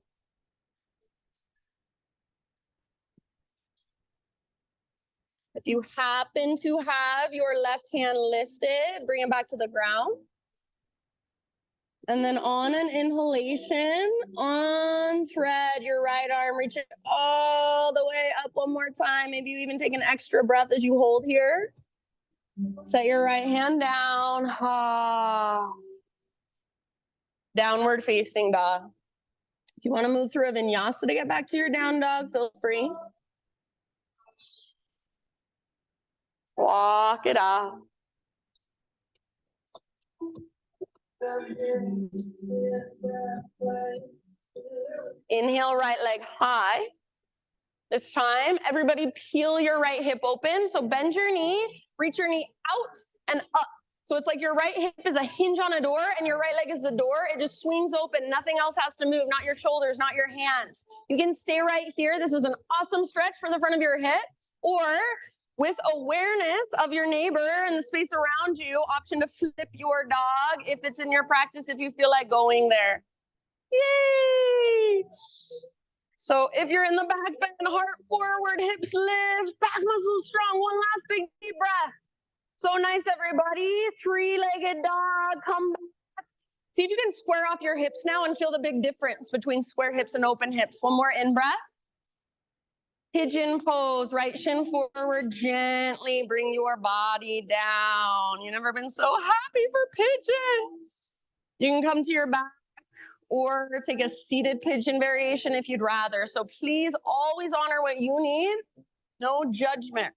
If you happen to have your left hand lifted, bring it back to the ground. And then on an inhalation, on thread your right arm, reach it all the way up one more time. Maybe you even take an extra breath as you hold here. Set your right hand down. Downward facing dog. If you want to move through a vinyasa to get back to your down dog, feel free. Walk it off. Inhale, right leg high. This time, everybody peel your right hip open. So bend your knee, reach your knee out and up. So it's like your right hip is a hinge on a door and your right leg is the door. It just swings open. Nothing else has to move, not your shoulders, not your hands. You can stay right here. This is an awesome stretch for the front of your hip. Or with awareness of your neighbor and the space around you, option to flip your dog if it's in your practice, if you feel like going there. Yay! So if you're in the back bend, heart forward, hips lift, back muscles strong. One last big deep breath. So nice, everybody. Three-legged dog, come back. See if you can square off your hips now and feel the big difference between square hips and open hips. One more in breath. Pigeon pose, right shin forward, gently bring your body down. You've never been so happy for pigeon. You can come to your back or take a seated pigeon variation if you'd rather. So please always honor what you need. No judgment.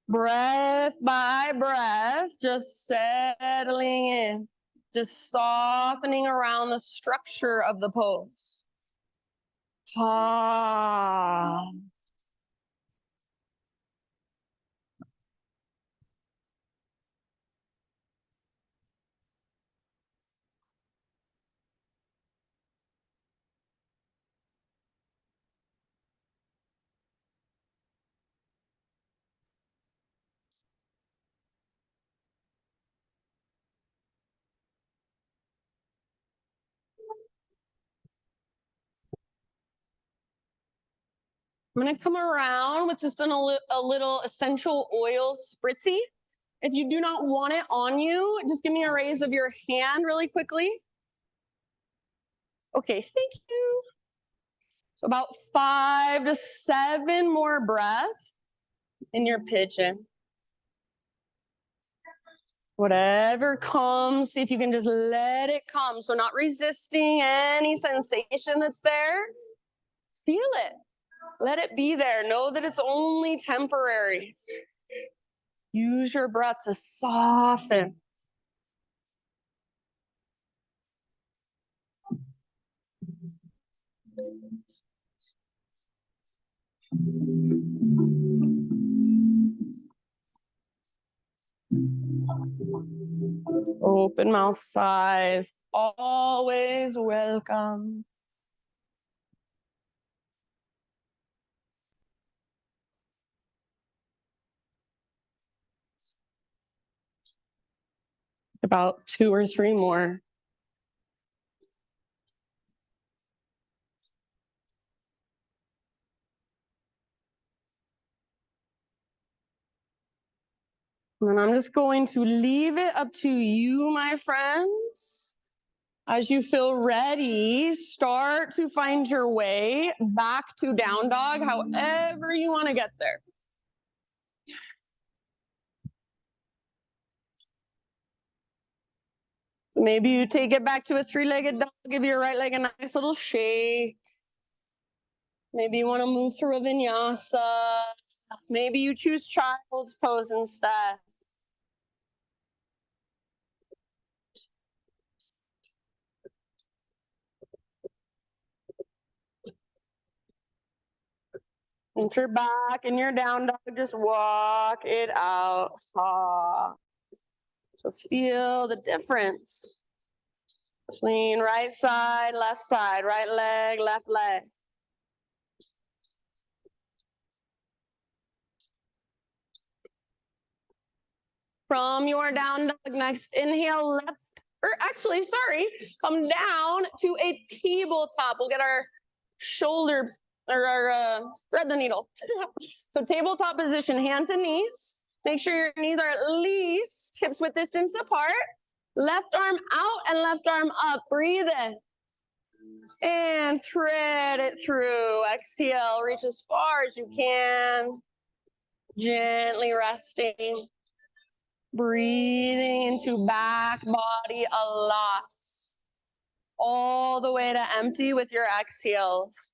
Breath by breath, just settling in, just softening around the structure of the pose. I'm going to come around with just a little essential oil spritzy. If you do not want it on you, just give me a raise of your hand really quickly. Okay, thank you. So about 5 to 7 more breaths in your pigeon. Whatever comes, see if you can just let it come. So not resisting any sensation that's there. Feel it. Let it be there. Know that it's only temporary. Use your breath to soften. Open mouth size, always welcome. About 2 or 3 more. And then I'm just going to leave it up to you, my friends. As you feel ready, start to find your way back to down dog, however you want to get there. Maybe you take it back to a three-legged dog, give your right leg a nice little shake. Maybe you want to move through a vinyasa. Maybe you choose child's pose instead. Once you're back in your down dog, just walk it out. So feel the difference between right side, right leg, left leg. From your down dog, next inhale, left, or actually, sorry, come down to a tabletop. We'll get our shoulder, or our thread the needle. So tabletop position, hands and knees. Make sure your knees are at least hips width distance apart. Left arm out and left arm up. Breathe in. And thread it through. Exhale, reach as far as you can. Gently resting. Breathing into back body a lot. All the way to empty with your exhales.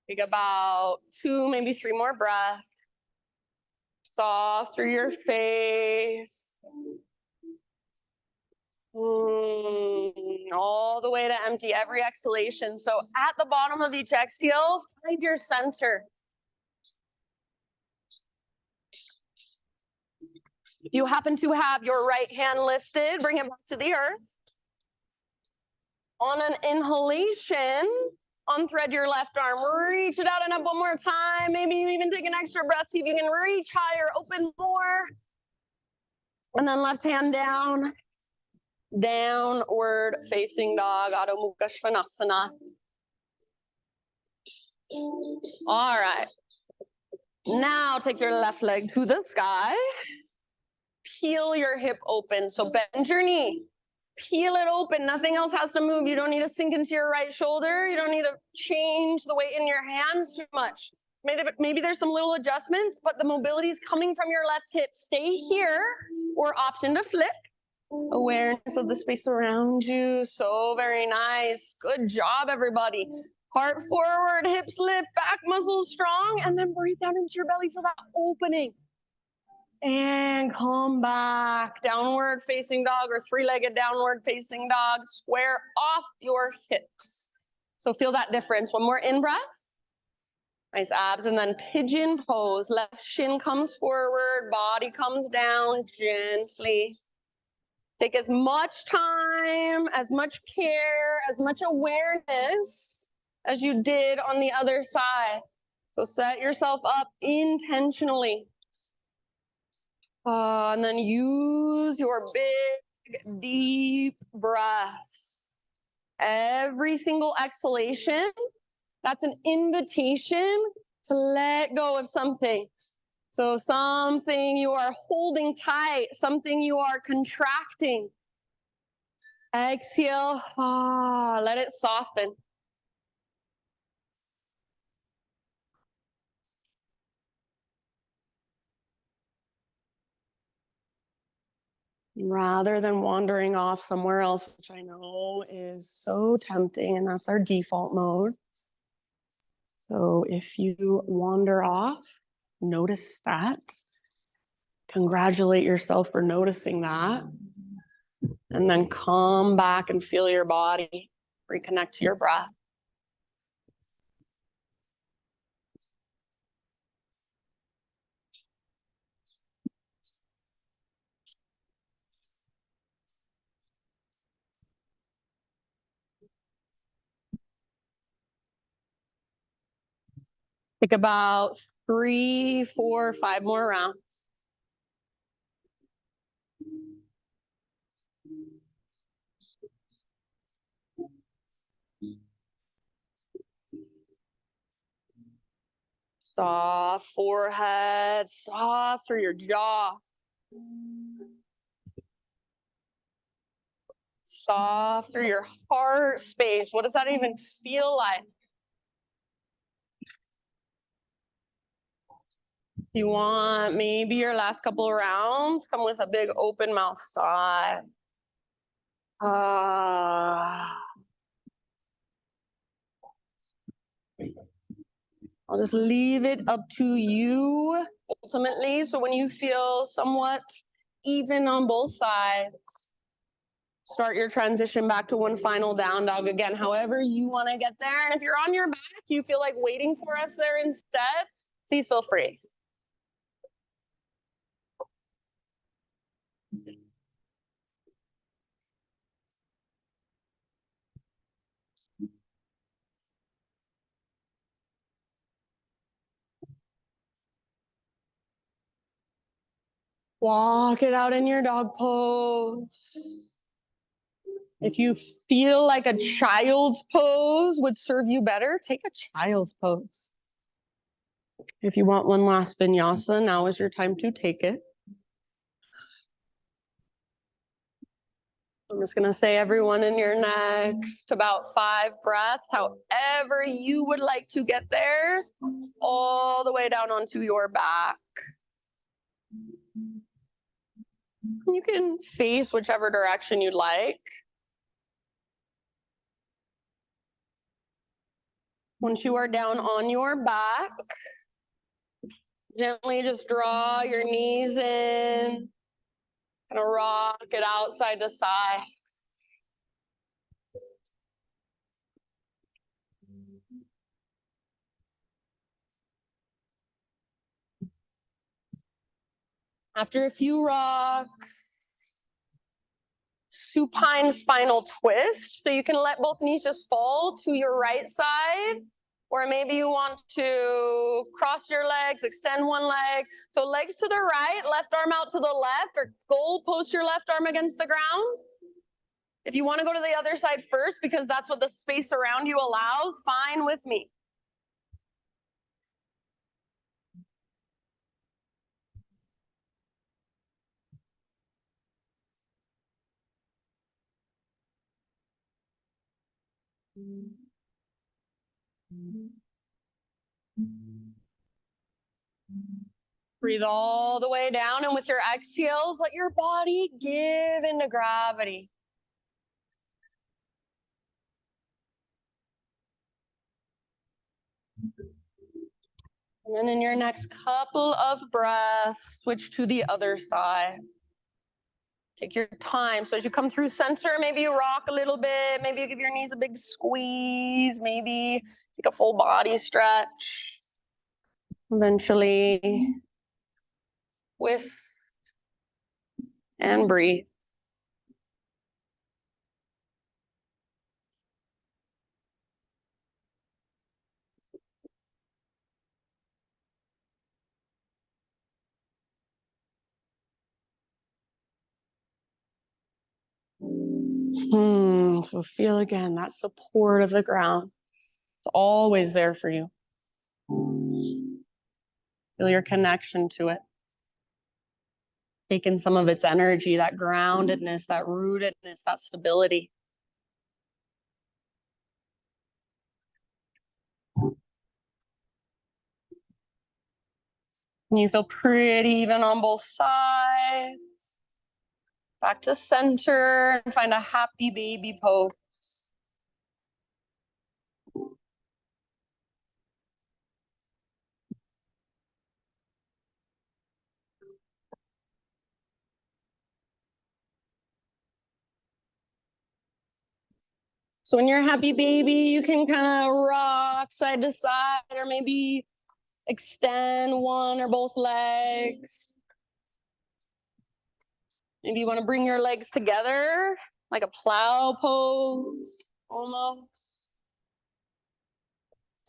Take about 2, maybe 3 more breaths. Saw through your face. All the way to empty every exhalation. So at the bottom of each exhale, find your center. If you happen to have your right hand lifted, bring it back to the earth. On an inhalation, unthread your left arm, reach it out and up one more time. Maybe you even take an extra breath, see if you can reach higher, open more. And then left hand down, downward facing dog, Adho Mukha Svanasana. All right. Now take your left leg to the sky. Peel your hip open. So bend your knee. Peel it open. Nothing else has to move. You don't need to sink into your right shoulder. You don't need to change the weight in your hands too much. Maybe there's some little adjustments, but the mobility is coming from your left hip. Stay here, or option to flip. Awareness of the space around you. So very nice. Good job, everybody. Heart forward, hips lift, back muscles strong, and then breathe down into your belly for that opening. And come back. Downward facing dog or three-legged downward facing dog. Square off your hips. So feel that difference. One more in-breath. Nice abs, and then pigeon pose. Left shin comes forward, body comes down gently. Take as much time, as much care, as much awareness as you did on the other side. So set yourself up intentionally. And then use your big, deep breaths. Every single exhalation, that's an invitation to let go of something. So something you are holding tight, something you are contracting. Exhale, let it soften. Rather than wandering off somewhere else, which I know is so tempting, and that's our default mode. So if you wander off, notice that. Congratulate yourself for noticing that. And then come back and feel your body. Reconnect to your breath. Take about 3, 4, 5 more rounds. Soft forehead, soft through your jaw. Soft through your heart space. What does that even feel like? You want maybe your last couple of rounds, come with a big open mouth sigh. I'll just leave it up to you ultimately. So when you feel somewhat even on both sides, start your transition back to one final down dog again, however you want to get there. And if you're on your back, you feel like waiting for us there instead, please feel free. Walk it out in your dog pose. If you feel like a child's pose would serve you better, take a child's pose. If you want one last vinyasa, now is your time to take it. I'm just gonna say everyone in your next about 5 breaths, however you would like to get there, all the way down onto your back. You can face whichever direction you'd like. Once you are down on your back, gently just draw your knees in, kind of rock it out side to side. After a few rocks, supine spinal twist. So you can let both knees just fall to your right side, or maybe you want to cross your legs, extend one leg. So legs to the right, left arm out to the left, or goal post your left arm against the ground. If you want to go to the other side first, because that's what the space around you allows, fine with me. Breathe all the way down, and with your exhales, let your body give into gravity. And then in your next couple of breaths, switch to the other side. Take your time. So as you come through center, maybe you rock a little bit. Maybe you give your knees a big squeeze. Maybe take a full body stretch. Eventually, twist and breathe. So feel again that support of the ground. It's always there for you. Feel your connection to it. Take in some of its energy, that groundedness, that rootedness, that stability. And you feel pretty even on both sides. Back to center and find a happy baby pose. So when you're a happy baby, you can kind of rock side to side, or maybe extend one or both legs. Maybe you want to bring your legs together, like a plow pose, almost.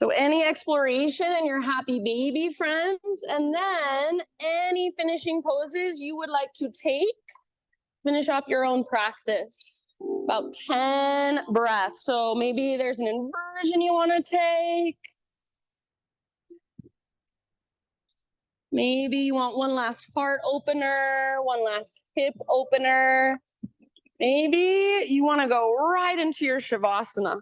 So any exploration and your happy baby, friends, and then any finishing poses you would like to take, finish off your own practice. About 10 breaths. So maybe there's an inversion you want to take. Maybe you want one last heart opener, one last hip opener. Maybe you want to go right into your Shavasana.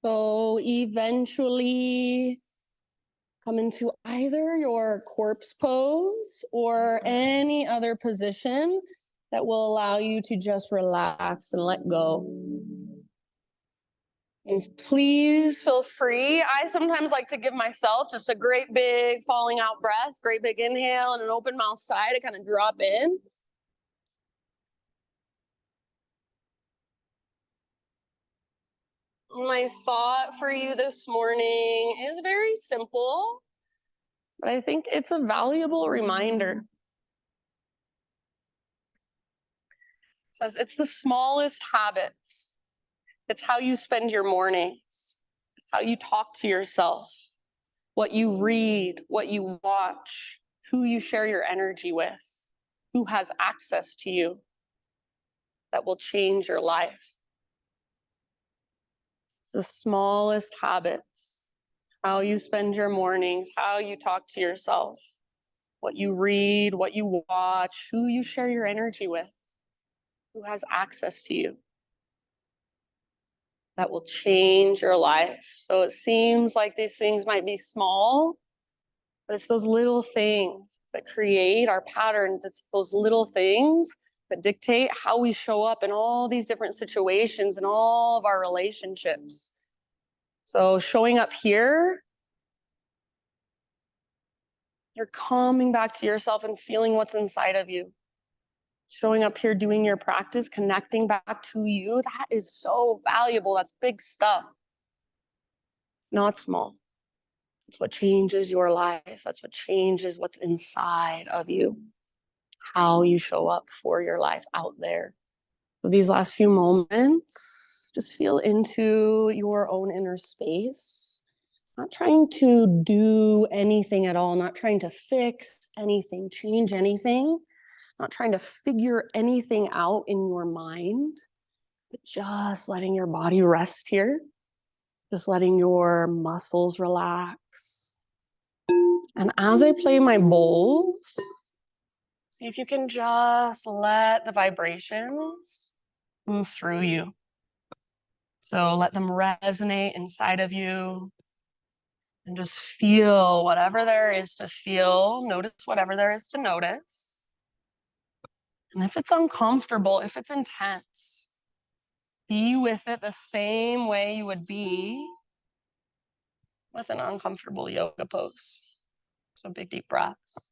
So eventually come into either your corpse pose or any other position that will allow you to just relax and let go. And please feel free. I sometimes like to give myself just a great big falling out breath, great big inhale and an open mouth sigh to kind of drop in. My thought for you this morning is very simple, but I think it's a valuable reminder. It says it's the smallest habits. It's how you spend your mornings. It's how you talk to yourself, what you read, what you watch, who you share your energy with, who has access to you that will change your life. It's the smallest habits, how you spend your mornings, how you talk to yourself, what you read, what you watch, who you share your energy with, who has access to you that will change your life. So it seems like these things might be small, but it's those little things that create our patterns. It's those little things that dictate how we show up in all these different situations and all of our relationships. So showing up here, you're coming back to yourself and feeling what's inside of you. Showing up here, doing your practice, connecting back to you, that is so valuable. That's big stuff, not small. It's what changes your life. That's what changes what's inside of you, how you show up for your life out there. So these last few moments, just feel into your own inner space. Not trying to do anything at all, not trying to fix anything, change anything, not trying to figure anything out in your mind, but just letting your body rest here, just letting your muscles relax. And as I play my bowls, see if you can just let the vibrations move through you. So let them resonate inside of you and just feel whatever there is to feel. Notice whatever there is to notice. And if it's uncomfortable, if it's intense, be with it the same way you would be with an uncomfortable yoga pose. So big, deep breaths.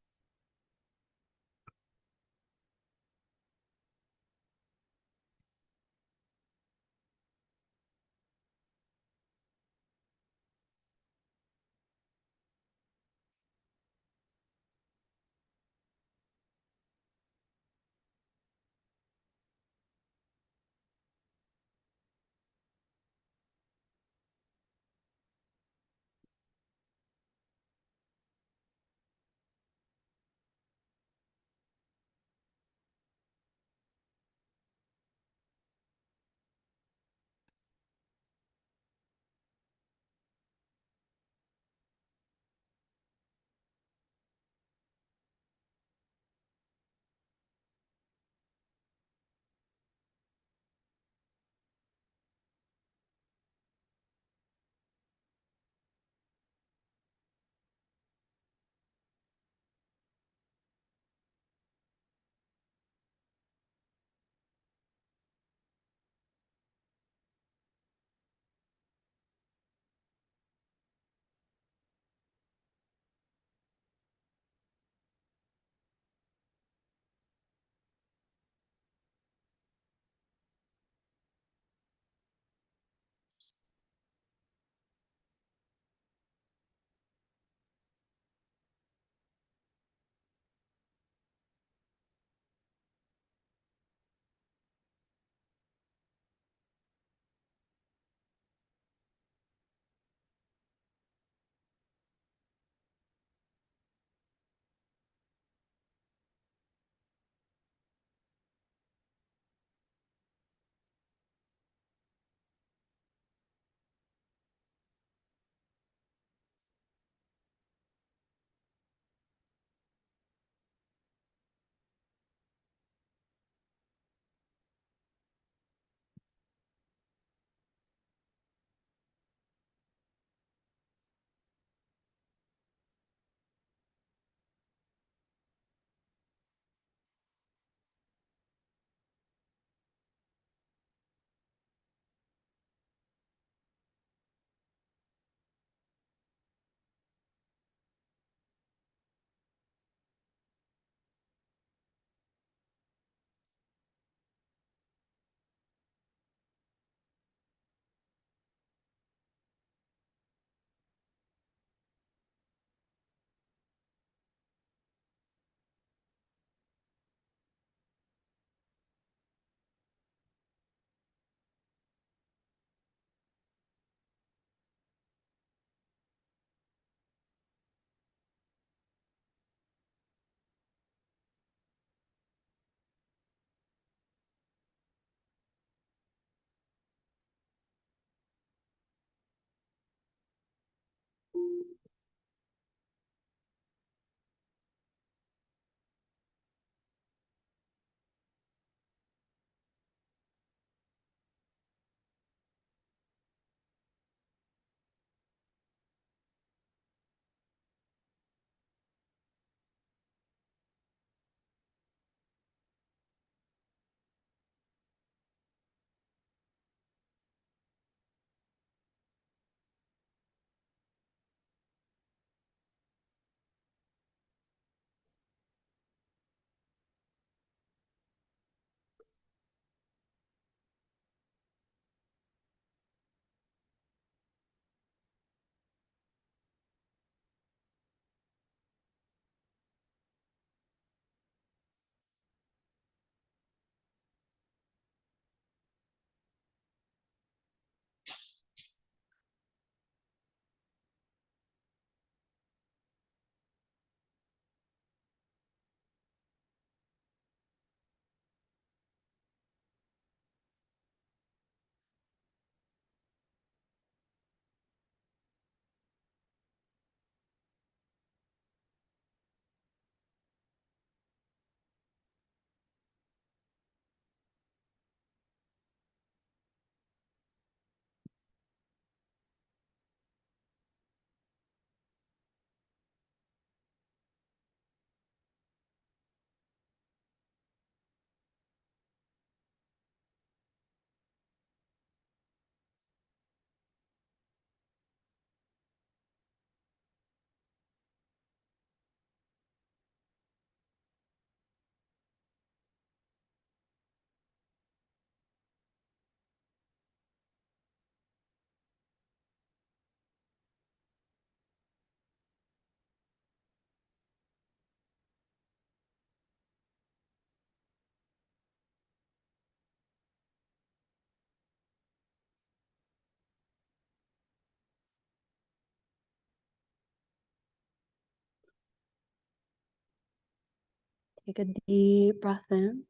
Take a deep breath in.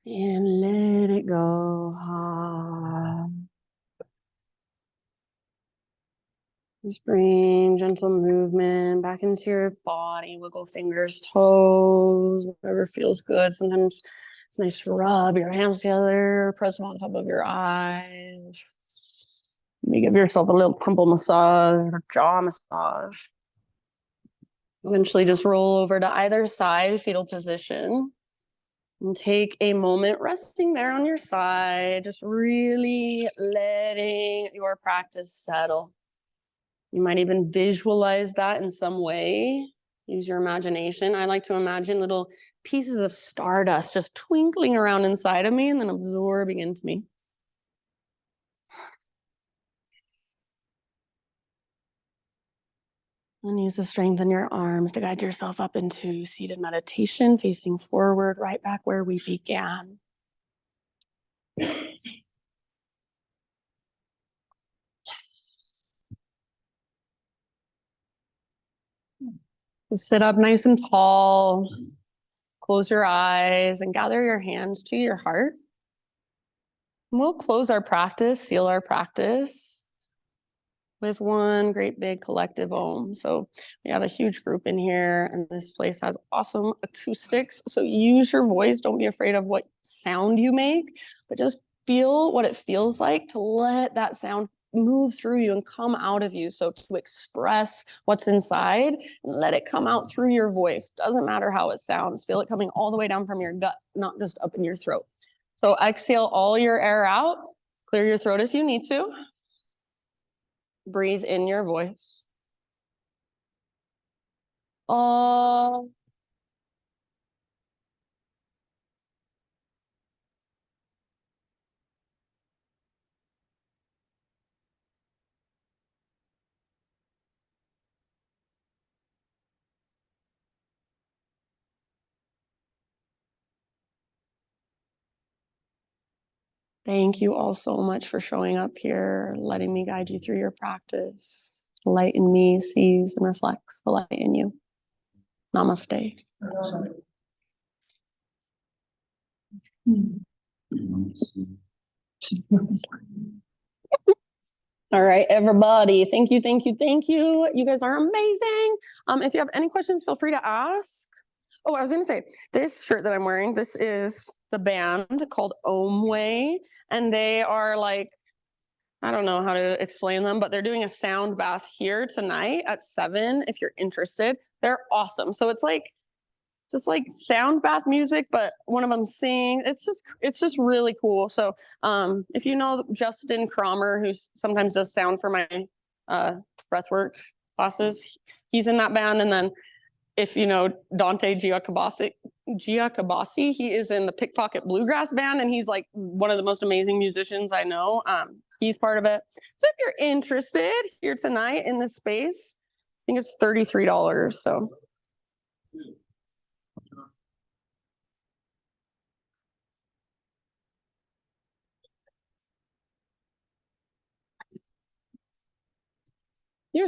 And let it go. Just bring gentle movement back into your body. Wiggle fingers, toes, whatever feels good. Sometimes it's nice to rub your hands together, press them on top of your eyes. Maybe give yourself a little temple massage or jaw massage. Eventually just roll over to either side, fetal position. And take a moment resting there on your side, just really letting your practice settle. You might even visualize that in some way. Use your imagination. I like to imagine little pieces of stardust just twinkling around inside of me and then absorbing into me. And use the strength in your arms to guide yourself up into seated meditation, facing forward, right back where we began. So sit up nice and tall. Close your eyes and gather your hands to your heart. And we'll close our practice, seal our practice with one great big collective Om. So we have a huge group in here, and this place has awesome acoustics. So use your voice. Don't be afraid of what sound you make, but just feel what it feels like to let that sound move through you and come out of you. So to express what's inside and let it come out through your voice. Doesn't matter how it sounds. Feel it coming all the way down from your gut, not just up in your throat. So exhale all your air out. Clear your throat if you need to. Breathe in your voice. Thank you all so much for showing up here, letting me guide you through your practice. The light in me sees and reflects the light in you. Namaste. All right, everybody. Thank you, thank you, thank you. You guys are amazing. If you have any questions, feel free to ask. Oh, I was going to say, this shirt that I'm wearing, this is the band called Omway, and they are like, I don't know how to explain them, but they're doing a sound bath here tonight at 7 if you're interested. They're awesome. So it's like just like sound bath music, but one of them sing. It's just really cool. So if you know Justin Cromer, who sometimes does sound for my breathwork classes, he's in that band. And then if you know Dante Giacobassi, he is in the Pickpocket Bluegrass Band, and he's like one of the most amazing musicians I know. He's part of it. So if you're interested here tonight in this space, I think it's $33. So. You're